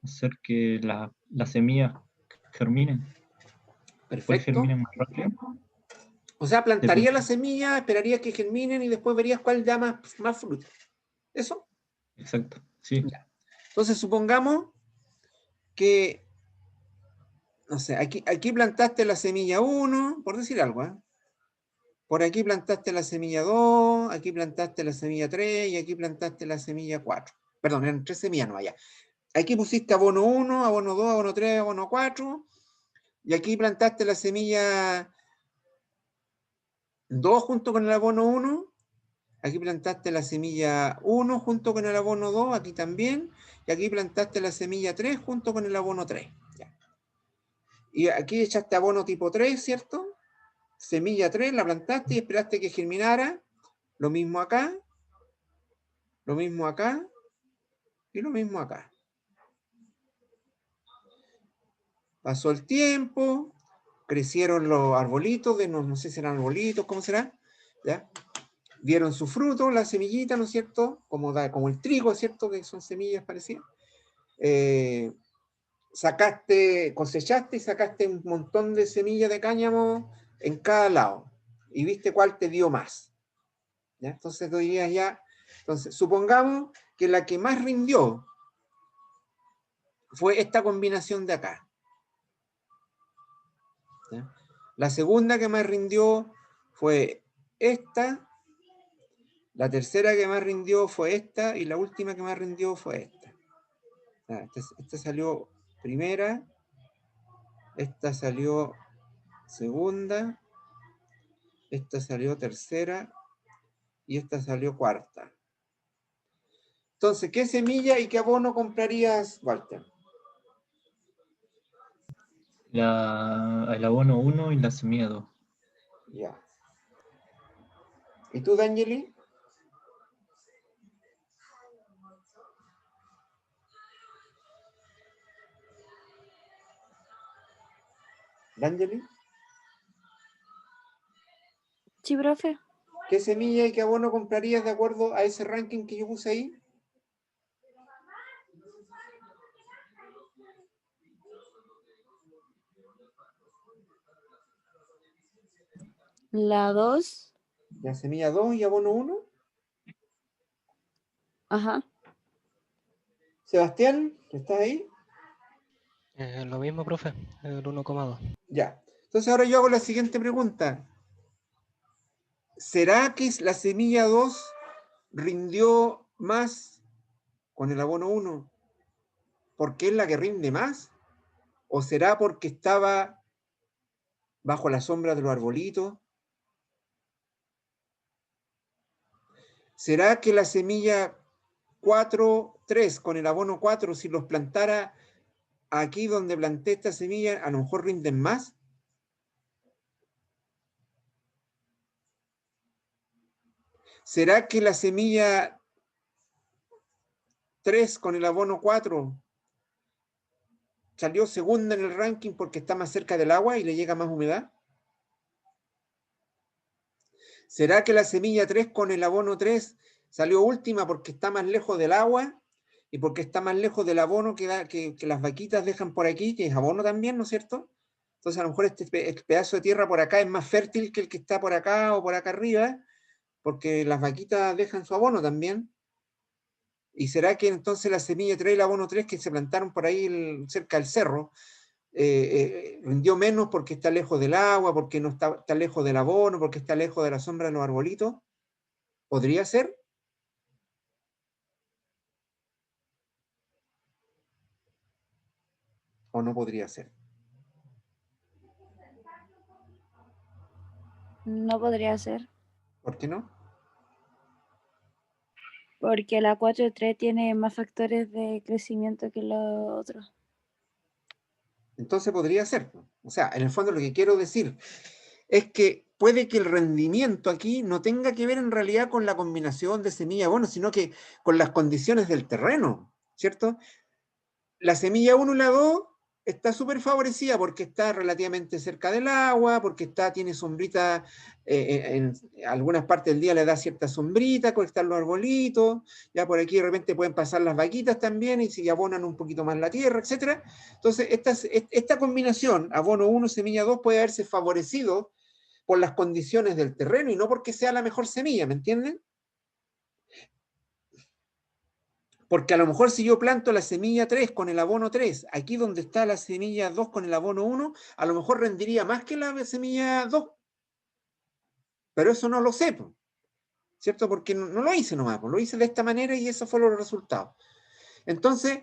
hacer que las semillas germinen. Después Perfecto. germinen más rápido. O sea, plantaría la Depende. semilla, esperarías que germinen y después verías cuál da más fruto. ¿Eso? Exacto, sí. Ya. Entonces, supongamos que, no sé, aquí plantaste la semilla 1, por decir algo, ¿eh? Por aquí plantaste la semilla 2, aquí plantaste la semilla 3 y aquí plantaste la semilla 4. Perdón, eran 3 semillas, no, allá. Aquí pusiste abono 1, abono 2, abono 3, abono 4, y aquí plantaste la semilla 2 junto con el abono 1. Aquí plantaste la semilla 1 junto con el abono 2, aquí también. Y aquí plantaste la semilla 3 junto con el abono 3. Ya. Y aquí echaste abono tipo 3, ¿cierto? Semilla 3, la plantaste y esperaste que germinara. Lo mismo acá, lo mismo acá y lo mismo acá. Pasó el tiempo, crecieron los arbolitos, no sé si eran arbolitos, ¿cómo será? ¿Ya? Dieron su fruto, la semillita, ¿no es cierto? Como el trigo, ¿cierto? Que son semillas parecidas. Cosechaste y sacaste un montón de semillas de cáñamo en cada lado. Y viste cuál te dio más. ¿Ya? Entonces tú dirías ya, entonces supongamos que la que más rindió fue esta combinación de acá. ¿Ya? La segunda que más rindió fue esta, la tercera que más rindió fue esta y la última que más rindió fue esta. Esta salió primera, esta salió segunda, esta salió tercera y esta salió cuarta. Entonces, ¿qué semilla y qué abono comprarías, Walter? El abono 1 y la semilla 2. Ya. ¿Y tú, D'Angeli? D'Angeli, Sí, profe. ¿qué semilla y qué abono comprarías de acuerdo a ese ranking que yo puse ahí? La 2. La semilla 2 y abono 1. Ajá. Sebastián, ¿estás ahí? Lo mismo, profe, el 1,2. Ya. Entonces ahora yo hago la siguiente pregunta. ¿Será que la semilla 2 rindió más con el abono 1 porque es la que rinde más? ¿O será porque estaba bajo la sombra de los arbolitos? ¿Será que la semilla 4, 3 con el abono 4, si los plantara aquí donde planté esta semilla, a lo mejor rinden más? ¿Será que la semilla 3 con el abono 4 salió segunda en el ranking porque está más cerca del agua y le llega más humedad? ¿Será que la semilla 3 con el abono 3 salió última porque está más lejos del agua y porque está más lejos del abono que las vaquitas dejan por aquí, que es abono también, ¿no es cierto? Entonces a lo mejor este pedazo de tierra por acá es más fértil que el que está por acá o por acá arriba, porque las vaquitas dejan su abono también. ¿Y será que entonces la semilla 3 y el abono 3 que se plantaron por ahí cerca del cerro, rindió menos porque está lejos del agua, porque no está lejos del abono, porque está lejos de la sombra de los arbolitos? ¿Podría ser? ¿O no podría ser? No podría ser. ¿Por qué no? Porque la 4.3 tiene más factores de crecimiento que los otros. Entonces podría ser. O sea, en el fondo lo que quiero decir es que puede que el rendimiento aquí no tenga que ver en realidad con la combinación de semilla, bueno, sino que con las condiciones del terreno, ¿cierto? La semilla 1 y la 2 está súper favorecida porque está relativamente cerca del agua, porque tiene sombrita, en algunas partes del día le da cierta sombrita, están los arbolitos, ya por aquí de repente pueden pasar las vaquitas también y si abonan un poquito más la tierra, etc. Entonces, esta combinación, abono 1, semilla 2, puede haberse favorecido por las condiciones del terreno y no porque sea la mejor semilla, ¿me entienden? Porque a lo mejor si yo planto la semilla 3 con el abono 3, aquí donde está la semilla 2 con el abono 1, a lo mejor rendiría más que la semilla 2. Pero eso no lo sé, ¿cierto? Porque no lo hice nomás, lo hice de esta manera y esos fueron los resultados. Entonces,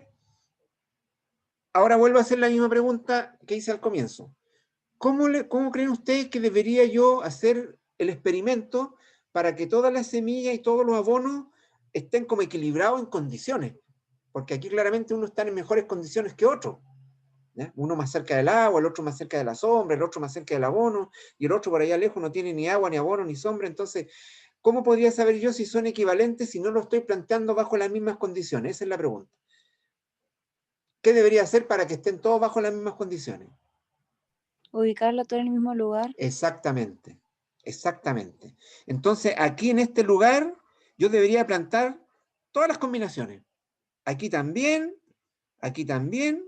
ahora vuelvo a hacer la misma pregunta que hice al comienzo. ¿Cómo creen ustedes que debería yo hacer el experimento para que todas las semillas y todos los abonos estén como equilibrados en condiciones? Porque aquí claramente uno está en mejores condiciones que otro, ¿ya? Uno más cerca del agua, el otro más cerca de la sombra, el otro más cerca del abono, y el otro por allá lejos no tiene ni agua, ni abono, ni sombra. Entonces, ¿cómo podría saber yo si son equivalentes si no lo estoy planteando bajo las mismas condiciones? Esa es la pregunta. ¿Qué debería hacer para que estén todos bajo las mismas condiciones? Ubicarlo todo en el mismo lugar. Exactamente, exactamente. Entonces, aquí en este lugar, yo debería plantar todas las combinaciones. Aquí también, aquí también,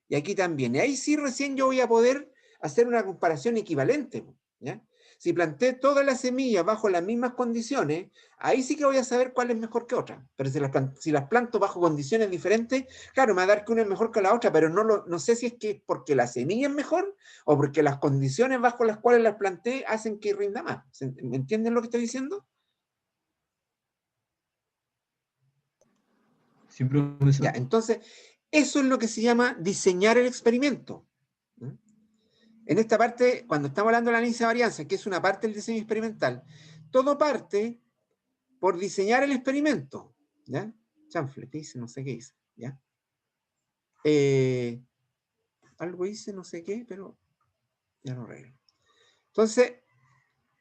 y aquí también. Y ahí sí recién yo voy a poder hacer una comparación equivalente, ¿ya? Si planté todas las semillas bajo las mismas condiciones, ahí sí que voy a saber cuál es mejor que otra. Pero si las planto bajo condiciones diferentes, claro, me va a dar que una es mejor que la otra, pero no sé si es que es porque la semilla es mejor o porque las condiciones bajo las cuales las planté hacen que rinda más. ¿Me entienden lo que estoy diciendo? Sí, Ya, profesor. entonces, eso es lo que se llama diseñar el experimento. En esta parte, cuando estamos hablando del análisis de varianza, que es una parte del diseño experimental, todo parte por diseñar el experimento. ¿Ya? Chanfle, ¿qué hice? No sé qué hice. ¿Ya? Algo hice, no sé qué, pero ya no arreglo. Entonces,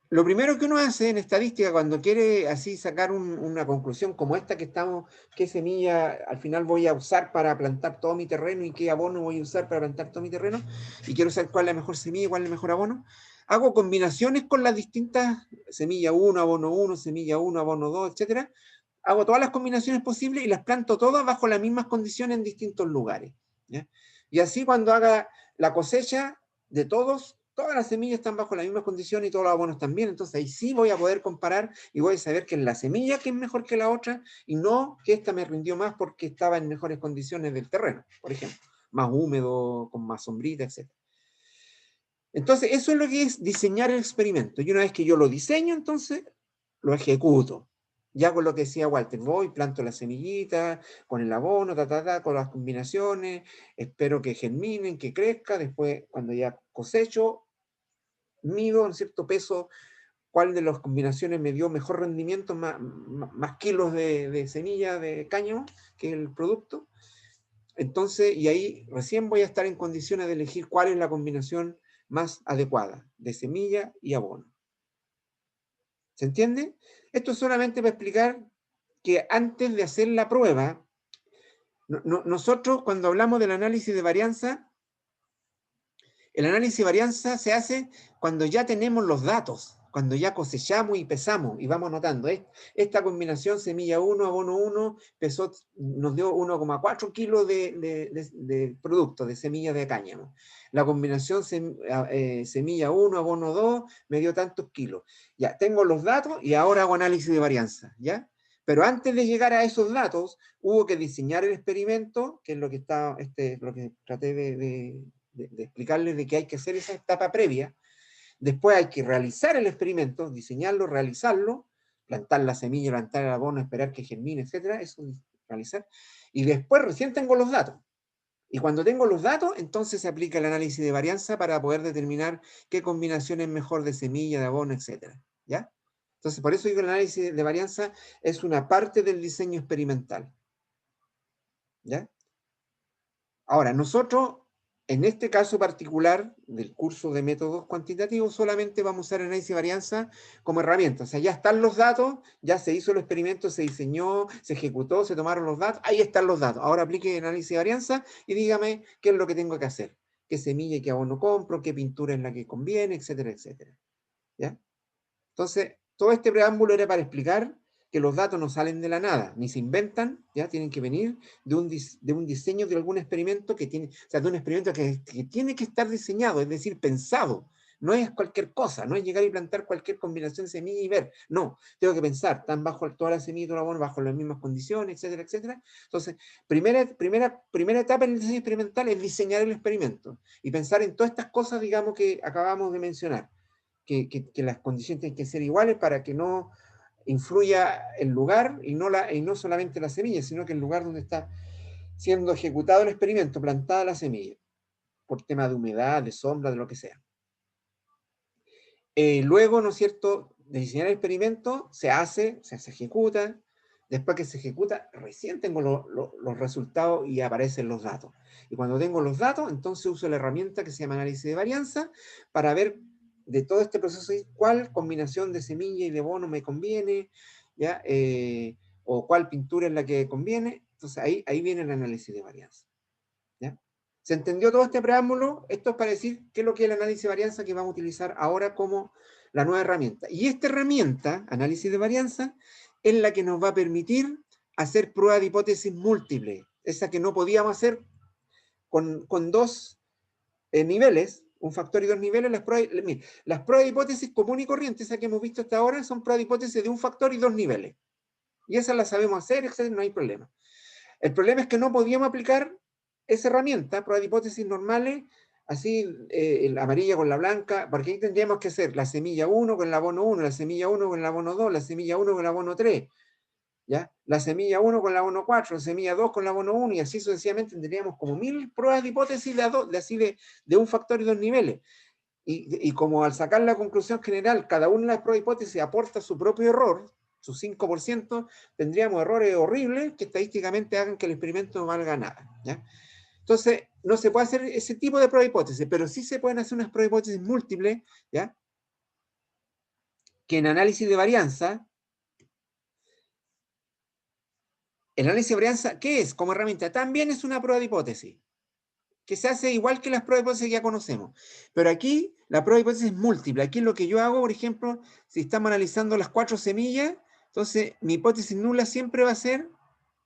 lo primero que uno hace en estadística cuando quiere así sacar una conclusión como esta que estamos, qué semilla al final voy a usar para plantar todo mi terreno y qué abono voy a usar para plantar todo mi terreno, y quiero saber cuál es la mejor semilla, cuál es el mejor abono, hago combinaciones con las distintas, semilla 1, semilla 1, abono 2, etcétera. Hago todas las combinaciones posibles y las planto todas bajo las mismas condiciones en distintos lugares, ¿ya? Y así cuando haga la cosecha de todas las semillas están bajo las mismas condiciones y todos los abonos también. Entonces ahí sí voy a poder comparar y voy a saber que es la semilla que es mejor que la otra y no que esta me rindió más porque estaba en mejores condiciones del terreno, por ejemplo, más húmedo, con más sombrita, etc. Entonces eso es lo que es diseñar el experimento. Y una vez que yo lo diseño, entonces lo ejecuto. Ya con lo que decía Walter, voy, planto la semillita, con el abono, con las combinaciones, espero que germinen, que crezca, después cuando ya cosecho, mido en cierto peso cuál de las combinaciones me dio mejor rendimiento, más kilos de semilla de cáñamo que el producto. Entonces, y ahí recién voy a estar en condiciones de elegir cuál es la combinación más adecuada de semilla y abono. ¿Se entiende? Esto es solamente para explicar que antes de hacer la prueba, nosotros cuando hablamos del análisis de varianza, el análisis de varianza se hace cuando ya tenemos los datos, cuando ya cosechamos y pesamos y vamos notando. Esta combinación semilla 1, abono 1, nos dio 1,4 kilos de producto, de semilla de cáñamo. La combinación semilla 1, abono 2, me dio tantos kilos. Ya, tengo los datos y ahora hago análisis de varianza, ¿ya? Pero antes de llegar a esos datos, hubo que diseñar el experimento, que es lo que, lo que traté de explicarles de que hay que hacer esa etapa previa. Después hay que realizar el experimento, diseñarlo, realizarlo, plantar la semilla, plantar el abono, esperar que germine, etcétera, eso realizar. Y después recién tengo los datos. Y cuando tengo los datos, entonces se aplica el análisis de varianza para poder determinar qué combinación es mejor de semilla, de abono, etcétera. ¿Ya? Entonces, por eso digo que el análisis de varianza es una parte del diseño experimental. ¿Ya? Ahora, nosotros, en este caso particular del curso de métodos cuantitativos, solamente vamos a usar análisis de varianza como herramienta. O sea, ya están los datos, ya se hizo el experimento, se diseñó, se ejecutó, se tomaron los datos, ahí están los datos. Ahora aplique el análisis de varianza y dígame qué es lo que tengo que hacer. Qué semilla y qué abono compro, qué pintura es la que conviene, etcétera, etcétera. ¿Ya? Entonces, todo este preámbulo era para explicar que los datos no salen de la nada, ni se inventan, ya tienen que venir de un diseño de algún experimento que tiene, o sea, de un experimento que tiene que estar diseñado, es decir, pensado. No es cualquier cosa, no es llegar y plantar cualquier combinación de semilla y ver. No, tengo que pensar, están bajo toda la semilla y todo el abono, bajo las mismas condiciones, etcétera, etcétera. Entonces, primera etapa en el diseño experimental es diseñar el experimento y pensar en todas estas cosas, digamos, que acabamos de mencionar. Que las condiciones tienen que ser iguales para que no influya el lugar y no solamente la semilla, sino que el lugar donde está siendo ejecutado el experimento, plantada la semilla, por tema de humedad, de sombra, de lo que sea. Luego, ¿no es cierto?, de diseñar el experimento, se ejecuta, después que se ejecuta, recién tengo los resultados y aparecen los datos. Y cuando tengo los datos, entonces uso la herramienta que se llama análisis de varianza para ver de todo este proceso cuál combinación de semilla y de abono me conviene, ¿ya? O cuál pintura es la que conviene. Entonces ahí viene el análisis de varianza. ¿Ya? ¿Se entendió todo este preámbulo? Esto es para decir qué es lo que es el análisis de varianza que vamos a utilizar ahora como la nueva herramienta. Y esta herramienta, análisis de varianza, es la que nos va a permitir hacer pruebas de hipótesis múltiples, esa que no podíamos hacer con dos niveles, un factor y dos niveles. Las pruebas de hipótesis común y corriente, esa que hemos visto hasta ahora, son pruebas de hipótesis de un factor y dos niveles. Y esas las sabemos hacer, etc., no hay problema. El problema es que no podíamos aplicar esa herramienta, pruebas de hipótesis normales, así, la amarilla con la blanca, porque ahí tendríamos que hacer la semilla 1 con el abono 1, la semilla 1 con el abono 2, la semilla 1 con el abono 3, ¿ya? La semilla 1 con el abono 4, la semilla 2 con el abono 1, y así sucesivamente tendríamos como 1000 pruebas de hipótesis de un factor y dos niveles. Y como al sacar la conclusión general, cada una de las pruebas de hipótesis aporta su propio error, su 5%, tendríamos errores horribles que estadísticamente hagan que el experimento no valga nada, ¿ya? Entonces, no se puede hacer ese tipo de prueba de hipótesis, pero sí se pueden hacer unas pruebas de hipótesis múltiples, ¿ya? que en análisis de varianza, el análisis de varianza, ¿qué es como herramienta? También es una prueba de hipótesis, que se hace igual que las pruebas de hipótesis que ya conocemos. Pero aquí la prueba de hipótesis es múltiple. Aquí lo que yo hago, por ejemplo, si estamos analizando las 4 semillas, entonces mi hipótesis nula siempre va a ser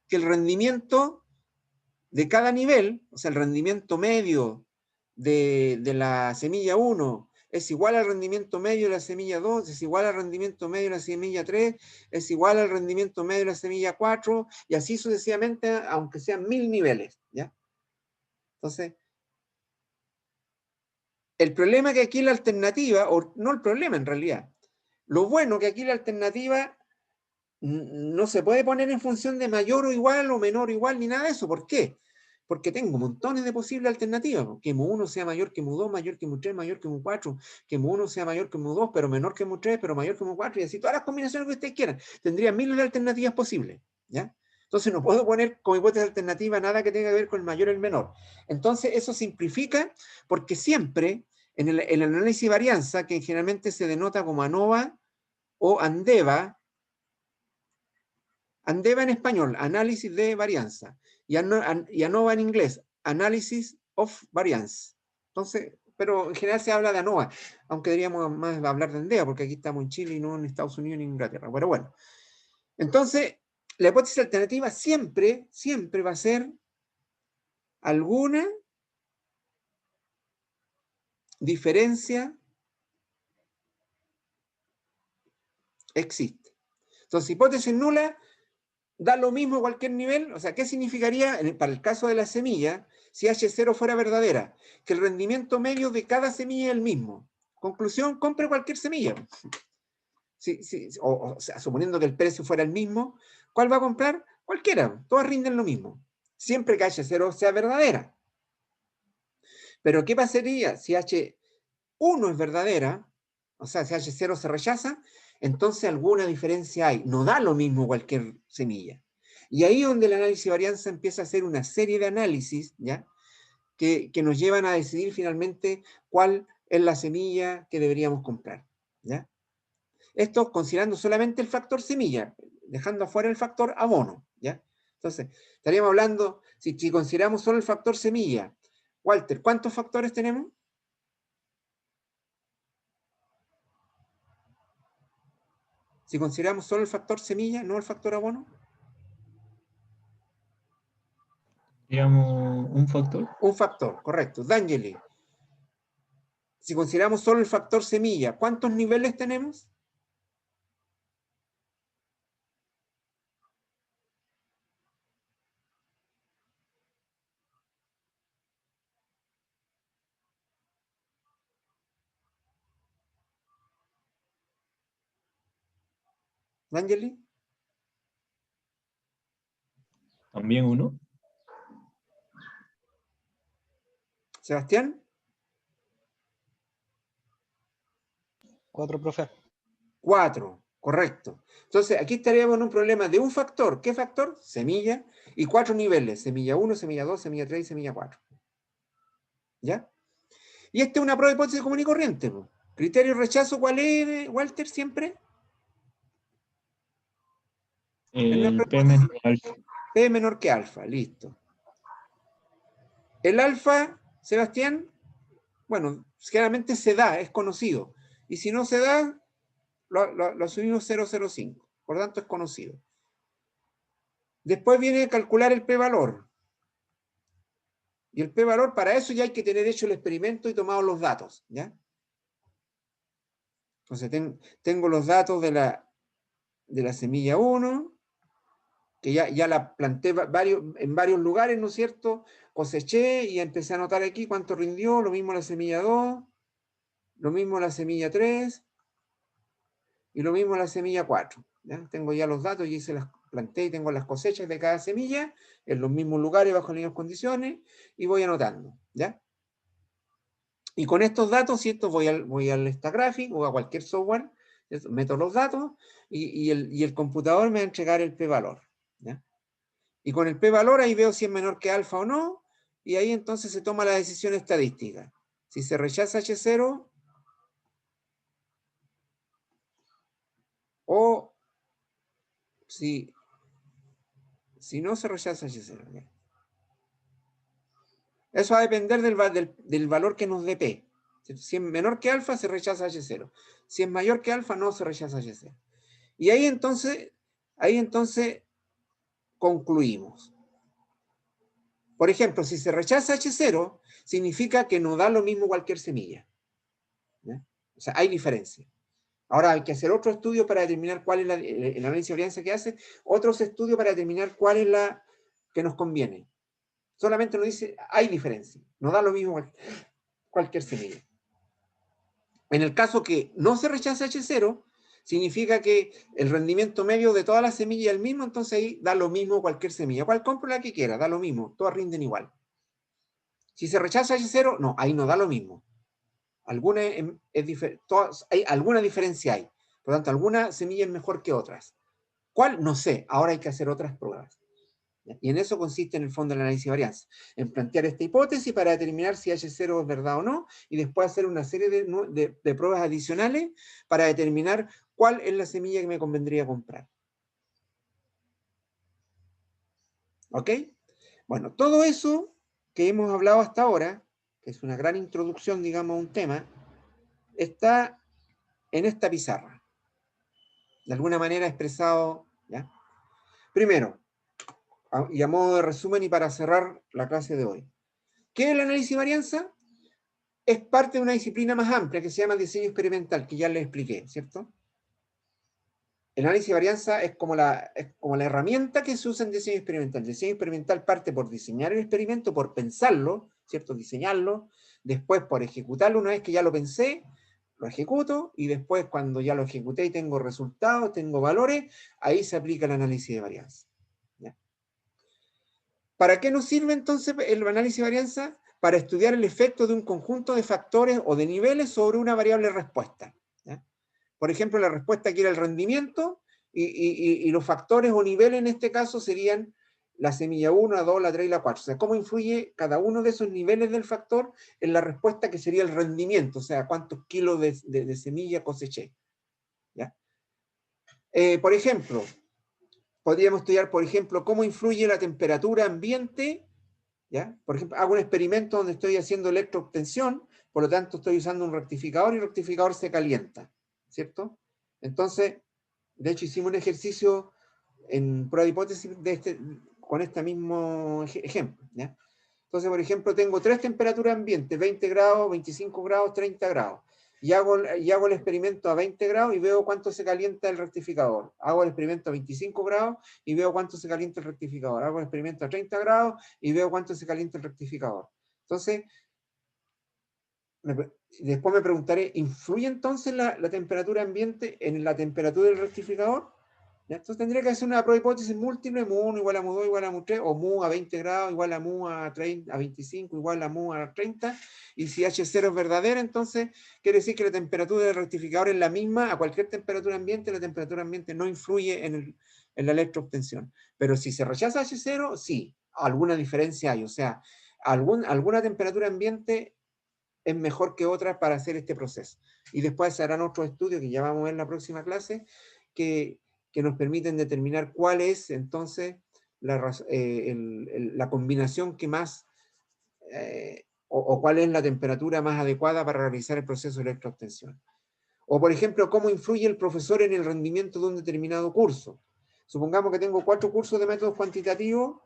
que el rendimiento de cada nivel, o sea, el rendimiento medio de la semilla 1 es igual al rendimiento medio de la semilla 2, es igual al rendimiento medio de la semilla 3, es igual al rendimiento medio de la semilla 4, y así sucesivamente, aunque sean 1000 niveles, ¿ya? Entonces, el problema que aquí la alternativa, o no el problema en realidad, lo bueno que aquí la alternativa no se puede poner en función de mayor o igual o menor o igual ni nada de eso. ¿Por qué? Porque tengo montones de posibles alternativas. Que mu1 sea mayor que mu2, mayor que mu3, mayor que mu4, que mu1 sea mayor que mu2, pero menor que mu3, pero mayor que mu4, y así todas las combinaciones que ustedes quieran. Tendría miles de alternativas posibles, ¿ya? Entonces no puedo poner como hipótesis alternativa nada que tenga que ver con el mayor o el menor. Entonces eso simplifica porque siempre en el análisis de varianza, que generalmente se denota como ANOVA o ANDEVA, ANDEVA en español, análisis de varianza, y ANOVA en inglés, analysis of variance. Entonces, pero en general se habla de ANOVA, aunque deberíamos más hablar de ANDEVA, porque aquí estamos en Chile y no en Estados Unidos ni en Inglaterra. Pero bueno, entonces, la hipótesis alternativa siempre, siempre va a ser alguna diferencia existe. Entonces, hipótesis nula da lo mismo a cualquier nivel. O sea, ¿qué significaría para el caso de la semilla si H0 fuera verdadera? Que el rendimiento medio de cada semilla es el mismo. Conclusión, compre cualquier semilla. O sea, suponiendo que el precio fuera el mismo, ¿cuál va a comprar? Cualquiera, todas rinden lo mismo. Siempre que H0 sea verdadera. Pero ¿qué pasaría si H1 es verdadera? O sea, si H0 se rechaza, entonces alguna diferencia hay. No da lo mismo cualquier semilla. Y ahí es donde el análisis de varianza empieza a hacer una serie de análisis, ¿ya? Que nos llevan a decidir finalmente cuál es la semilla que deberíamos comprar, ¿ya? Esto considerando solamente el factor semilla, dejando afuera el factor abono, ¿ya? Entonces, estaríamos hablando, si consideramos solo el factor semilla, Walter, ¿cuántos factores tenemos? Si consideramos solo el factor semilla, no el factor abono. Digamos, un factor. Un factor, correcto. D'Angeli, si consideramos solo el factor semilla, ¿cuántos niveles tenemos? D'Angeli, También uno. Sebastián, 4, profe. 4, correcto. Entonces, aquí estaríamos en un problema de un factor. ¿Qué factor? Semilla. Y 4 niveles. Semilla 1, semilla 2, semilla 3 y semilla 4. ¿Ya? Y esta es una prueba de hipótesis común y corriente. Po. Criterio de rechazo, ¿cuál es, Walter, siempre? El P menor alfa. P menor que alfa, listo. El alfa, Sebastián, bueno, generalmente se da, es conocido. Y si no se da, lo asumimos 0,05. Por tanto, es conocido. Después viene a calcular el p-valor. Y el p-valor, para eso ya hay que tener hecho el experimento y tomado los datos, ¿ya? Entonces, tengo los datos de la semilla 1, que ya la planté en varios lugares, ¿no es cierto? Coseché y empecé a anotar aquí cuánto rindió, lo mismo la semilla 2, lo mismo la semilla 3, y lo mismo la semilla 4. ¿Ya? Tengo ya los datos, y se las planté y tengo las cosechas de cada semilla en los mismos lugares, bajo las mismas condiciones, y voy anotando. ¿Ya? Y con estos datos, ¿cierto? Voy al Instagraphic o a cualquier software, ¿cierto? Meto los datos y el computador me va a entregar el p-valor. ¿Ya? Y con el p-valor ahí veo si es menor que alfa o no, y ahí entonces se toma la decisión estadística. Si se rechaza H0, o si no se rechaza H0. Eso va a depender del valor que nos dé P. Si es menor que alfa, se rechaza H0. Si es mayor que alfa, no se rechaza H0. Y ahí entonces concluimos. Por ejemplo, si se rechaza H0, significa que no da lo mismo cualquier semilla. ¿Ya? O sea, hay diferencia. Ahora hay que hacer otro estudio para determinar cuál es el análisis de varianza que hace, otros estudios para determinar cuál es la que nos conviene. Solamente nos dice, hay diferencia. No da lo mismo cualquier semilla. En el caso que no se rechaza H0, significa que el rendimiento medio de todas las semillas es el mismo, entonces ahí da lo mismo cualquier semilla. ¿Cuál compro? La que quiera, da lo mismo, todas rinden igual. Si se rechaza H0, no, ahí no da lo mismo. Alguna diferencia hay. Por lo tanto, alguna semilla es mejor que otras. ¿Cuál? No sé, ahora hay que hacer otras pruebas. Y en eso consiste en el fondo el análisis de varianza, en plantear esta hipótesis para determinar si H0 es verdad o no, y después hacer una serie de pruebas adicionales para determinar cuál es la semilla que me convendría comprar. ¿Ok? Bueno, todo eso que hemos hablado hasta ahora, que es una gran introducción, digamos, a un tema, está en esta pizarra. De alguna manera expresado, ¿ya? Primero, y a modo de resumen y para cerrar la clase de hoy. ¿Qué es el análisis de varianza? Es parte de una disciplina más amplia que se llama diseño experimental, que ya les expliqué, ¿cierto? El análisis de varianza es como la herramienta que se usa en diseño experimental. El diseño experimental parte por diseñar el experimento, por pensarlo, ¿cierto? Diseñarlo, después por ejecutarlo. Una vez que ya lo pensé, lo ejecuto, y después cuando ya lo ejecuté y tengo resultados, tengo valores, ahí se aplica el análisis de varianza. ¿Ya? ¿Para qué nos sirve entonces el análisis de varianza? Para estudiar el efecto de un conjunto de factores o de niveles sobre una variable respuesta. ¿Ya? Por ejemplo, la respuesta aquí era el rendimiento, y los factores o niveles en este caso serían la semilla 1, la 2, la 3 y la 4. O sea, cómo influye cada uno de esos niveles del factor en la respuesta que sería el rendimiento, o sea, cuántos kilos de semilla coseché. ¿Ya? Por ejemplo, podríamos estudiar, por ejemplo, cómo influye la temperatura ambiente. ¿Ya? Por ejemplo, hago un experimento donde estoy haciendo electroobtención, por lo tanto estoy usando un rectificador y el rectificador se calienta, ¿cierto? Entonces, de hecho hicimos un ejercicio en prueba de hipótesis con este mismo ejemplo, ¿ya? Entonces, por ejemplo, tengo tres temperaturas ambientes, 20 grados, 25 grados, 30 grados. Y hago el experimento a 20 grados y veo cuánto se calienta el rectificador. Hago el experimento a 25 grados y veo cuánto se calienta el rectificador. Hago el experimento a 30 grados y veo cuánto se calienta el rectificador. Entonces, después me preguntaré, ¿influye entonces la temperatura ambiente en la temperatura del rectificador? ¿Ya? Entonces tendría que hacer una prueba hipótesis múltiple, mu1 igual a mu2 igual a mu3, o mu a 20 grados igual a mu a 25 igual a mu a 30, y si H0 es verdadera, entonces quiere decir que la temperatura del rectificador es la misma a cualquier temperatura ambiente. La temperatura ambiente no influye en la electroobtención. Pero si se rechaza H0, sí, alguna diferencia hay, o sea, alguna temperatura ambiente es mejor que otra para hacer este proceso. Y después se harán otros estudios que ya vamos a ver en la próxima clase, que nos permiten determinar cuál es entonces la combinación que más, o cuál es la temperatura más adecuada para realizar el proceso de electroobtención. O, por ejemplo, cómo influye el profesor en el rendimiento de un determinado curso. Supongamos que tengo 4 cursos de métodos cuantitativos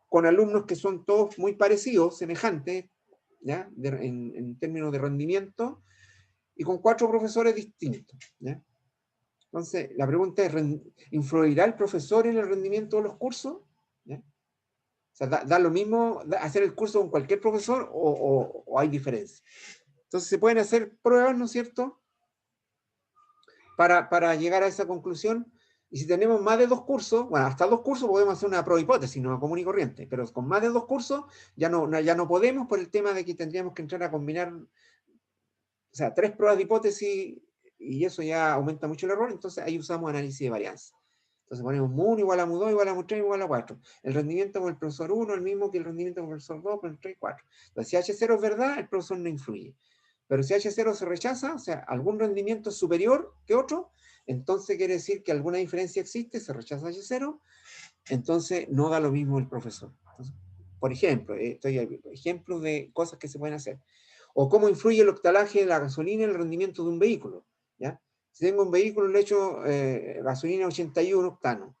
con alumnos que son todos muy parecidos, semejantes, ¿ya? En términos de rendimiento, y con 4 profesores distintos, ¿ya? Entonces, la pregunta es, ¿influirá el profesor en el rendimiento de los cursos? ¿Ya? O sea, ¿da lo mismo hacer el curso con cualquier profesor o hay diferencia? Entonces, se pueden hacer pruebas, ¿no es cierto?, para llegar a esa conclusión. Y si tenemos más de 2 cursos, bueno, hasta 2 cursos podemos hacer una prueba hipótesis, no común y corriente, pero con más de 2 cursos ya no podemos, por el tema de que tendríamos que entrar a combinar, o sea, 3 pruebas de hipótesis, y eso ya aumenta mucho el error. Entonces ahí usamos análisis de varianza. Entonces ponemos mu1 igual a mu2 igual a mu3 igual a 4. El rendimiento con el profesor 1 es el mismo que el rendimiento con el profesor 2, con el 3 y 4. Entonces, si H0 es verdad, el profesor no influye. Pero si H0 se rechaza, o sea, algún rendimiento es superior que otro, entonces quiere decir que alguna diferencia existe, se rechaza H0, entonces no da lo mismo el profesor. Entonces, por ejemplo, ejemplos de cosas que se pueden hacer. O cómo influye el octanaje de la gasolina en el rendimiento de un vehículo, ¿ya? Si tengo un vehículo, le echo gasolina 81 octanos,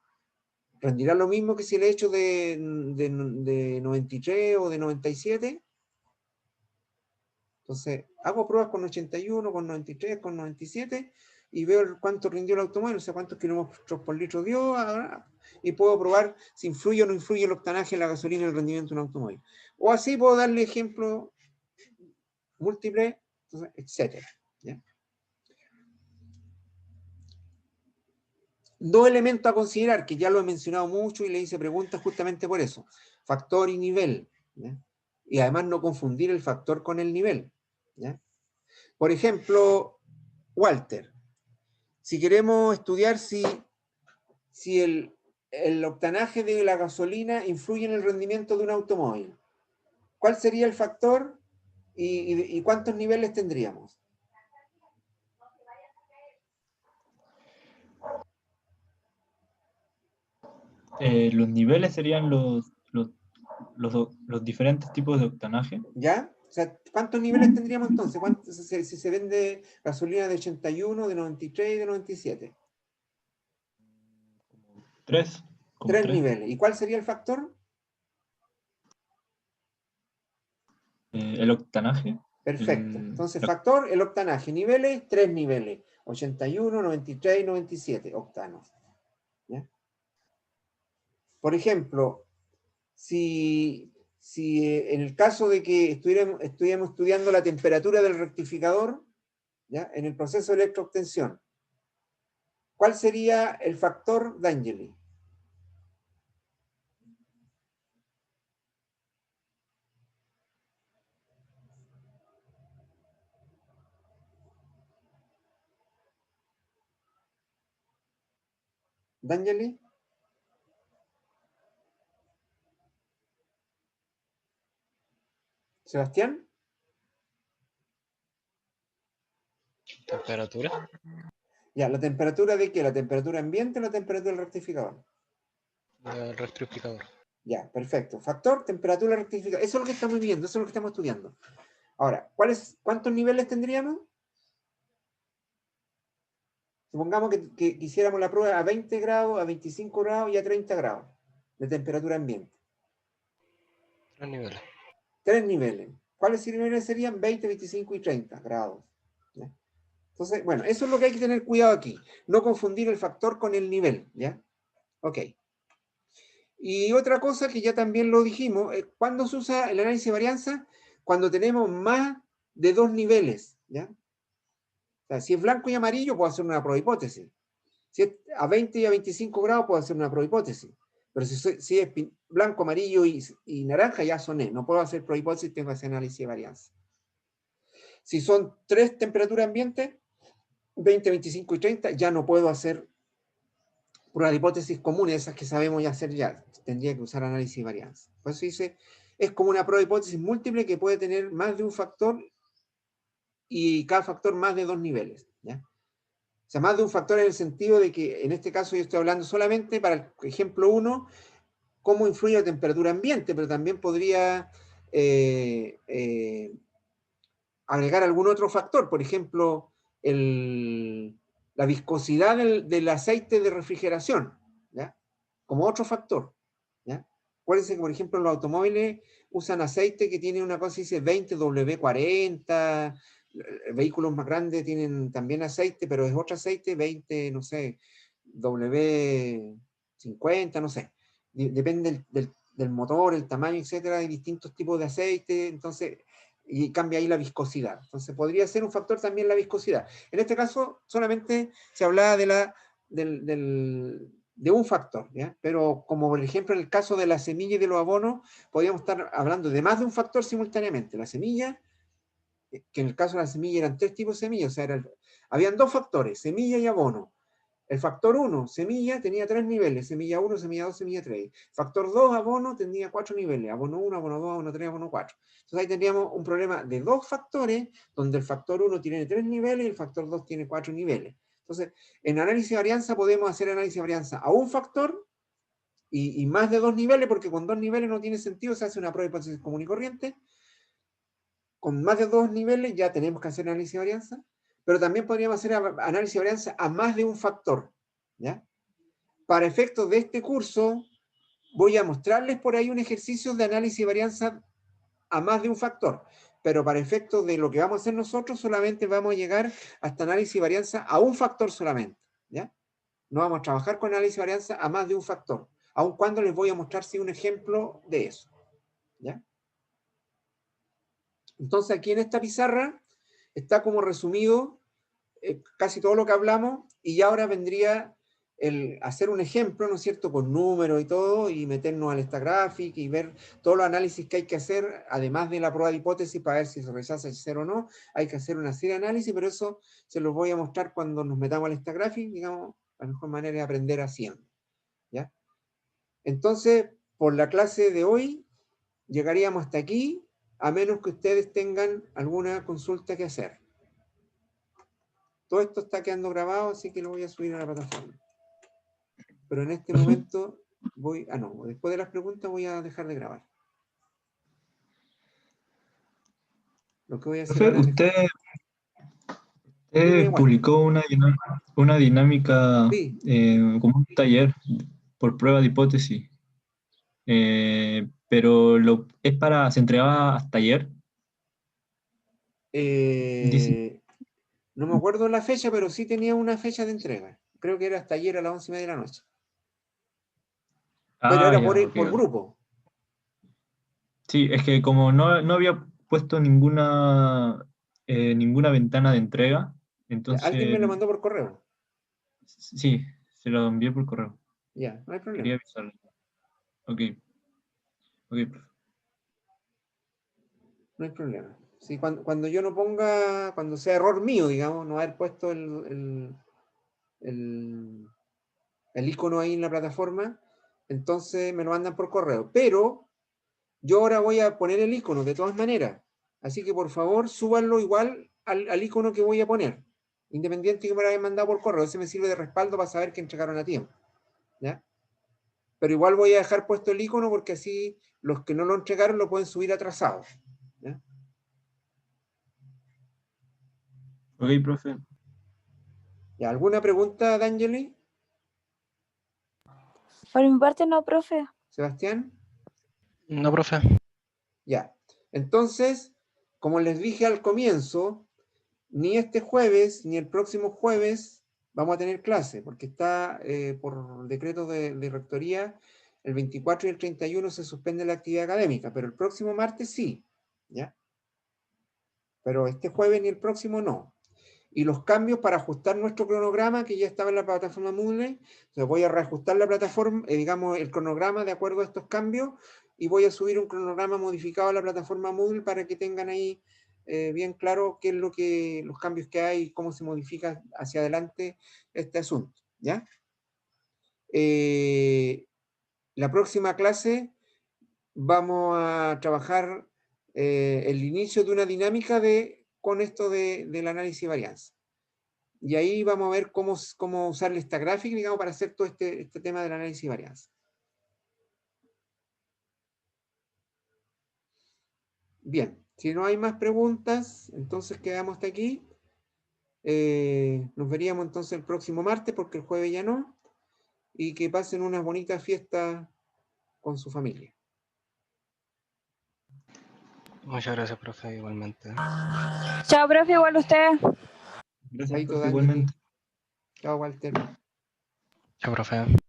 ¿rendirá lo mismo que si le echo de 93 o de 97? Entonces, hago pruebas con 81, con 93, con 97, y veo cuánto rindió el automóvil, o sea, cuántos kilómetros por litro dio, y puedo probar si influye o no influye el octanaje de la gasolina en el rendimiento de un automóvil. O así puedo darle ejemplos múltiples, etcétera. ¿Ya? Dos elementos a considerar, que ya lo he mencionado mucho y le hice preguntas justamente por eso. Factor y nivel, ¿ya? Y además no confundir el factor con el nivel, ¿ya? Por ejemplo, Walter, si queremos estudiar si el octanaje de la gasolina influye en el rendimiento de un automóvil, ¿cuál sería el factor y cuántos niveles tendríamos? Los niveles serían los diferentes tipos de octanaje. ¿Ya? O sea, ¿cuántos niveles tendríamos entonces? Si se vende gasolina de 81, de 93 y de 97. Tres. Como Tres tres. niveles. ¿Y cuál sería el factor? El octanaje. Perfecto. Entonces, factor, el octanaje. Niveles, tres niveles. 81, 93 y 97 octanos. ¿Ya? Por ejemplo, si en el caso de que estuviéramos estudiando la temperatura del rectificador, ¿ya? En el proceso de electroobtención, ¿cuál sería el factor D'Angeli? ¿D'Angeli? ¿Sebastián? ¿Temperatura? Ya, ¿la temperatura de qué? ¿La temperatura ambiente o la temperatura del rectificador? Del rectificador. Ya, perfecto. Factor, temperatura, rectificador. Eso es lo que estamos viendo, eso es lo que estamos estudiando. Ahora, ¿cuántos niveles tendríamos? Supongamos que hiciéramos la prueba a 20 grados, a 25 grados y a 30 grados de temperatura ambiente. 3 niveles. Tres niveles. ¿Cuáles niveles serían? 20, 25 y 30 grados. ¿Ya? Entonces, bueno, eso es lo que hay que tener cuidado aquí. No confundir el factor con el nivel. ¿Ya? Ok. Y otra cosa que ya también lo dijimos, ¿cuándo se usa el análisis de varianza? Cuando tenemos más de dos niveles. ¿Ya? O sea, si es blanco y amarillo, puedo hacer una prueba hipótesis. Si es a 20 y a 25 grados, puedo hacer una prueba hipótesis. Pero si es blanco, amarillo y naranja, ya soné. No puedo hacer prueba hipótesis, tengo que hacer análisis de varianza. Si son tres temperaturas ambientes, 20, 25 y 30, ya no puedo hacer pruebas de hipótesis comunes, esas que sabemos ya hacer ya. Tendría que usar análisis de varianza. Por eso dice, es como una prueba de hipótesis múltiple que puede tener más de un factor y cada factor más de dos niveles. ¿Ya? O sea, más de un factor en el sentido de que en este caso yo estoy hablando solamente para el ejemplo 1, cómo influye la temperatura ambiente, pero también podría agregar algún otro factor, por ejemplo, la viscosidad del aceite de refrigeración, ¿ya? Como otro factor. ¿Ya? Acuérdense que, por ejemplo, los automóviles usan aceite que tiene una cosa que dice 20W40, vehículos más grandes tienen también aceite, pero es otro aceite, 20, no sé, W50, no sé. Depende del motor, el tamaño, etcétera, hay distintos tipos de aceite, entonces, y cambia ahí la viscosidad. Entonces, podría ser un factor también la viscosidad. En este caso, solamente se hablaba de un factor, ¿ya? Pero como por ejemplo en el caso de la semilla y de los abonos, podríamos estar hablando de más de un factor simultáneamente. La semilla, que en el caso de la semilla eran tres tipos de semillas, o sea, habían dos factores, semilla y abono. El factor 1, semilla, tenía tres niveles, semilla 1, semilla 2, semilla 3. Factor 2, abono, tenía cuatro niveles, abono 1, abono 2, abono 3, abono 4. Entonces ahí tendríamos un problema de dos factores, donde el factor 1 tiene tres niveles y el factor 2 tiene cuatro niveles. Entonces, en análisis de varianza podemos hacer análisis de varianza a un factor y más de 2 niveles, porque con 2 niveles no tiene sentido, se hace una prueba de hipótesis común y corriente. Con más de 2 niveles ya tenemos que hacer análisis de varianza, pero también podríamos hacer análisis de varianza a más de un factor, ¿ya? Para efectos de este curso, voy a mostrarles por ahí un ejercicio de análisis de varianza a más de un factor, pero para efectos de lo que vamos a hacer nosotros, solamente vamos a llegar hasta análisis de varianza a un factor solamente, ¿ya? No vamos a trabajar con análisis de varianza a más de un factor, aun cuando les voy a mostrar sí, un ejemplo de eso, ¿ya? Entonces aquí en esta pizarra está como resumido casi todo lo que hablamos, y ahora vendría el hacer un ejemplo, ¿no es cierto?, con números y todo, y meternos al Stagraphic y ver todos los análisis que hay que hacer, además de la prueba de hipótesis para ver si se rechaza el cero o no. Hay que hacer una serie de análisis, pero eso se los voy a mostrar cuando nos metamos al Stagraphic, digamos, la mejor manera de aprender haciendo, ¿ya? Entonces, por la clase de hoy, llegaríamos hasta aquí, a menos que ustedes tengan alguna consulta que hacer. Todo esto está quedando grabado, así que lo voy a subir a la plataforma. Pero en este momento voy... no, después de las preguntas voy a dejar de grabar. Lo que voy a hacer Profe, ahora es usted Dime, igual. publicó una dinámica Sí. como un taller por prueba de hipótesis, pero ¿se entregaba hasta ayer? Dice, No me acuerdo la fecha, pero sí tenía una fecha de entrega. Creo que era hasta ayer a las 11:30 de la noche. Pero era ya, ok, por ok. grupo. Sí, es que como no había puesto ninguna ventana de entrega, Alguien me entonces lo mandó por correo. sí, se lo envié por correo. Ya, no hay Quería problema. avisarle. Ok, ok, profe. No hay problema. Sí, cuando yo no ponga, cuando sea error mío, digamos, no haber puesto el icono ahí en la plataforma, entonces me lo mandan por correo. Pero yo ahora voy a poner el icono de todas maneras. Así que por favor, súbanlo igual al icono que voy a poner. Independiente que me lo hayan mandado por correo. Ese me sirve de respaldo para saber que entregaron a tiempo, ¿ya? Pero igual voy a dejar puesto el icono porque así los que no lo entregaron lo pueden subir atrasados, ¿ya? Ok, profe. ¿Ya? ¿Alguna pregunta, D'Angeli? Por mi parte no, profe. ¿Sebastián? No, profe. Ya. Entonces, como les dije al comienzo, ni este jueves ni el próximo jueves vamos a tener clase, porque está por decreto de rectoría, el 24 y el 31 se suspende la actividad académica, pero el próximo martes sí, ¿ya? Pero este jueves ni el próximo no. Y los cambios para ajustar nuestro cronograma, que ya estaba en la plataforma Moodle, entonces voy a reajustar la plataforma, digamos, el cronograma de acuerdo a estos cambios, y voy a subir un cronograma modificado a la plataforma Moodle para que tengan ahí bien claro qué es los cambios que hay y cómo se modifica hacia adelante este asunto, ¿ya? La próxima clase vamos a trabajar el inicio de una dinámica con esto del análisis de varianza. Y ahí vamos a ver cómo usar esta gráfica, digamos, para hacer todo este tema del análisis de varianza. Bien, si no hay más preguntas, entonces quedamos hasta aquí. Nos veríamos entonces el próximo martes, porque el jueves ya no. Y que pasen unas bonitas fiestas con su familia. Muchas gracias, profe, igualmente. Chao, profe, igual usted. Gracias, Chaito, profe, D'Angeli. igualmente. Chao, Walter. Chao, profe.